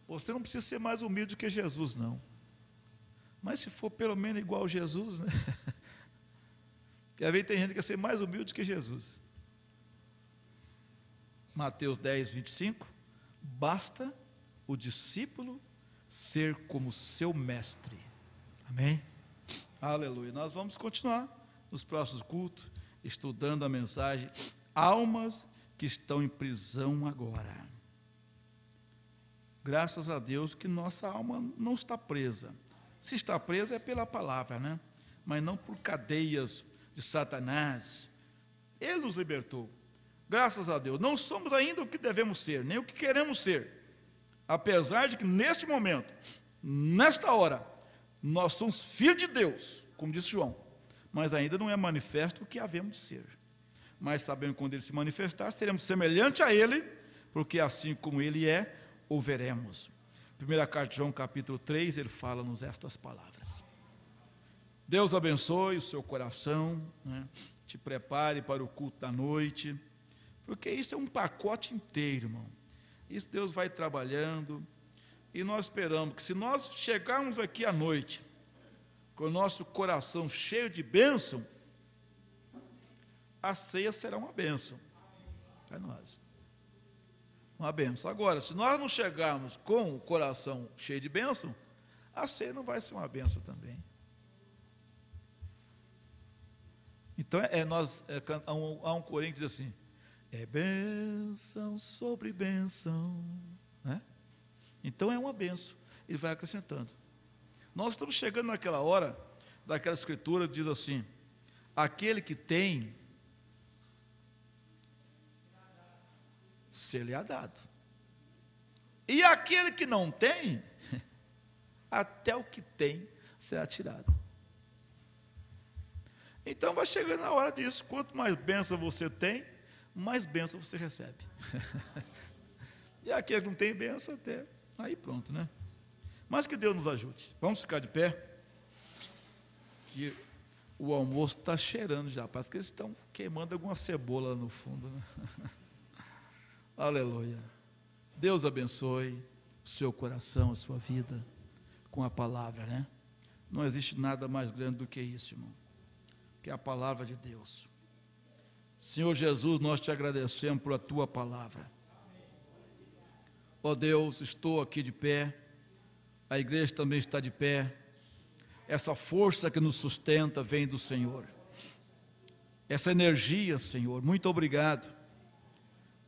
Você não precisa ser mais humilde que Jesus, não. Mas se for pelo menos igual a Jesus, né? Porque às vezes tem gente que quer ser mais humilde que Jesus. Mateus 10, 25. Basta o discípulo ser como seu mestre. Amém? Aleluia. Nós vamos continuar nos próximos cultos, estudando a mensagem, almas que estão em prisão agora. Graças a Deus que nossa alma não está presa. Se está presa é pela palavra, né? Mas não por cadeias de Satanás. Ele nos libertou. Graças a Deus. Não somos ainda o que devemos ser, nem o que queremos ser. Apesar de que neste momento, nesta hora, nós somos filhos de Deus, como disse João. Mas ainda não é manifesto o que havemos de ser. Mas sabendo que quando ele se manifestar, seremos semelhante a ele, porque assim como ele é, o veremos. Primeira carta de João, capítulo 3, ele fala-nos estas palavras. Deus abençoe o seu coração, né? te prepare para o culto da noite, porque isso é um pacote inteiro, irmão. Isso Deus vai trabalhando, e nós esperamos que se nós chegarmos aqui à noite, com o nosso coração cheio de bênção, a ceia será uma bênção para nós. Uma bênção. Agora, se nós não chegarmos com o coração cheio de bênção, a ceia não vai ser uma bênção também. Então, há um corinho que diz assim, é bênção sobre bênção, né? Então é uma bênção, ele vai acrescentando. Nós estamos chegando naquela hora, daquela escritura que diz assim, aquele que tem, se lhe é dado, e aquele que não tem, até o que tem será tirado. Então vai chegando a hora disso, quanto mais bênção você tem, mais bênção você recebe. E aquele que não tem bênção até, aí pronto, né? Mas que Deus nos ajude. Vamos ficar de pé, que o almoço está cheirando já, parece que eles estão queimando alguma cebola lá no fundo, né? Aleluia. Deus abençoe o seu coração, a sua vida, com a palavra, né? Não existe nada mais grande do que isso, irmão, que a palavra de Deus. Senhor Jesus, nós te agradecemos por a tua palavra. Ó Deus, estou aqui de pé, a igreja também está de pé, essa força que nos sustenta vem do Senhor, essa energia, Senhor, muito obrigado.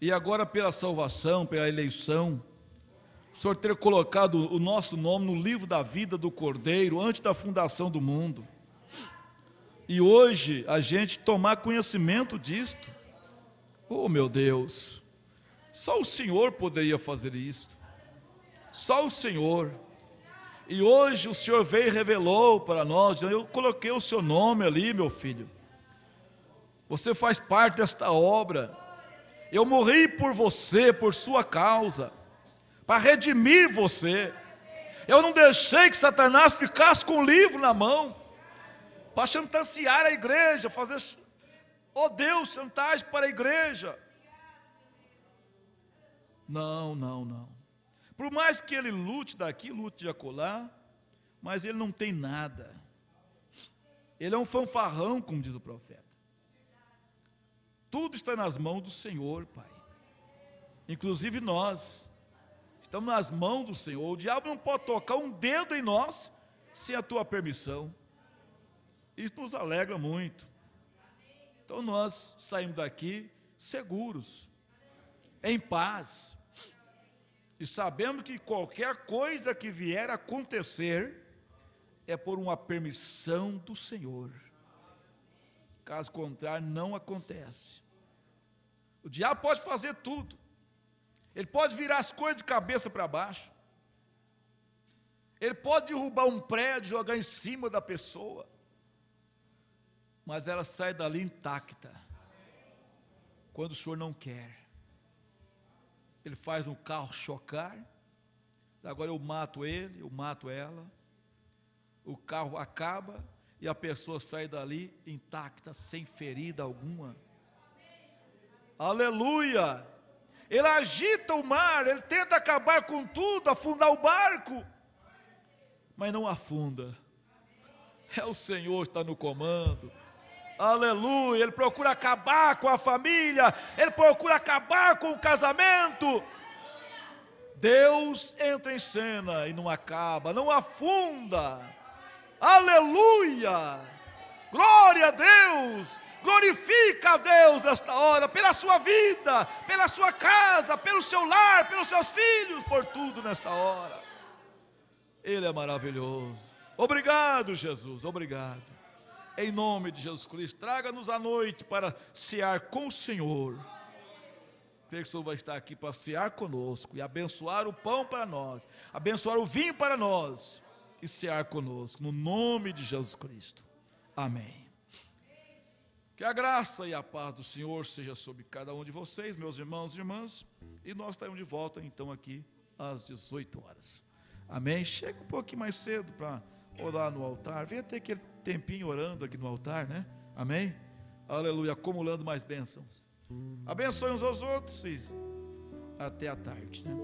E agora pela salvação, pela eleição, o Senhor ter colocado o nosso nome no livro da vida do Cordeiro, antes da fundação do mundo, e hoje a gente tomar conhecimento disto, oh meu Deus, só o Senhor poderia fazer isto, só o Senhor. E hoje o Senhor veio e revelou para nós, eu coloquei o seu nome ali, meu filho, você faz parte desta obra, eu morri por você, por sua causa, para redimir você, eu não deixei que Satanás ficasse com o livro na mão, para chantagear a igreja, fazer, oh Deus, chantagem para a igreja. Não, não, não. Por mais que ele lute daqui, lute de acolá, mas ele não tem nada. Ele é um fanfarrão, como diz o profeta. Tudo está nas mãos do Senhor, Pai. Inclusive nós estamos nas mãos do Senhor. O diabo não pode tocar um dedo em nós sem a tua permissão. Isso nos alegra muito. Então nós saímos daqui seguros, em paz, e sabemos que qualquer coisa que vier a acontecer é por uma permissão do Senhor. Caso contrário, não acontece. O diabo pode fazer tudo, ele pode virar as coisas de cabeça para baixo, ele pode derrubar um prédio, jogar em cima da pessoa, mas ela sai dali intacta, quando o Senhor não quer. Ele faz um carro chocar, agora eu mato ele, eu mato ela, o carro acaba, e a pessoa sai dali intacta, sem ferida alguma. Aleluia! Ele agita o mar, ele tenta acabar com tudo, afundar o barco, mas não afunda. É o Senhor que está no comando. Aleluia! Ele procura acabar com a família, ele procura acabar com o casamento. Deus entra em cena e não acaba, não afunda. Aleluia! Glória a Deus! Glorifica a Deus nesta hora, pela sua vida, pela sua casa, pelo seu lar, pelos seus filhos, por tudo nesta hora. Ele é maravilhoso. Obrigado, Jesus, obrigado. Em nome de Jesus Cristo, traga-nos a noite para cear com o Senhor. Creio que o Senhor vai estar aqui para cear conosco e abençoar o pão para nós, abençoar o vinho para nós e cear conosco, no nome de Jesus Cristo. Amém. Que a graça e a paz do Senhor seja sobre cada um de vocês, meus irmãos e irmãs, e nós estaremos de volta então aqui às 18 horas. Amém? Chega um pouquinho mais cedo para orar no altar, venha ter aquele tempinho orando aqui no altar, né? Amém? aleluia, acumulando mais bênçãos. Abençoe uns aos outros e até a tarde, né?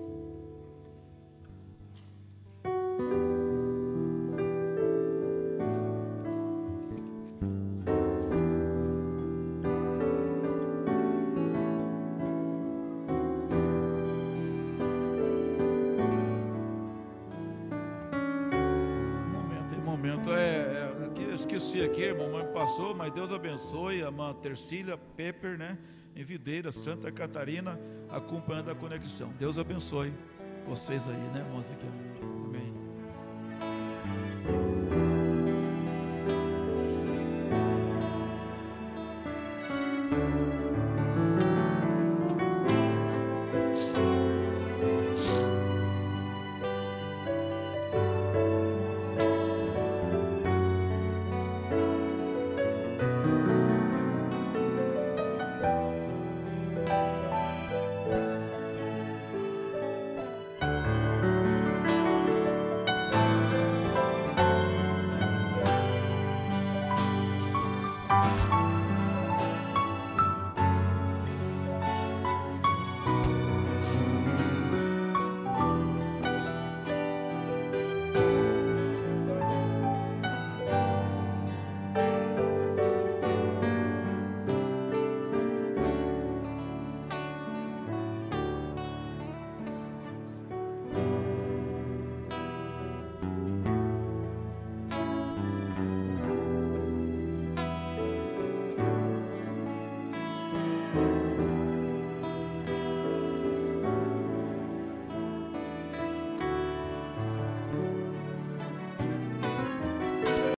Esqueci aqui, irmão, mas passou, mas Deus abençoe a irmã Tercília Pepper, né, em Videira, Santa Catarina, acompanhando a conexão. Deus abençoe vocês aí, né, irmãos, aqui. Amém.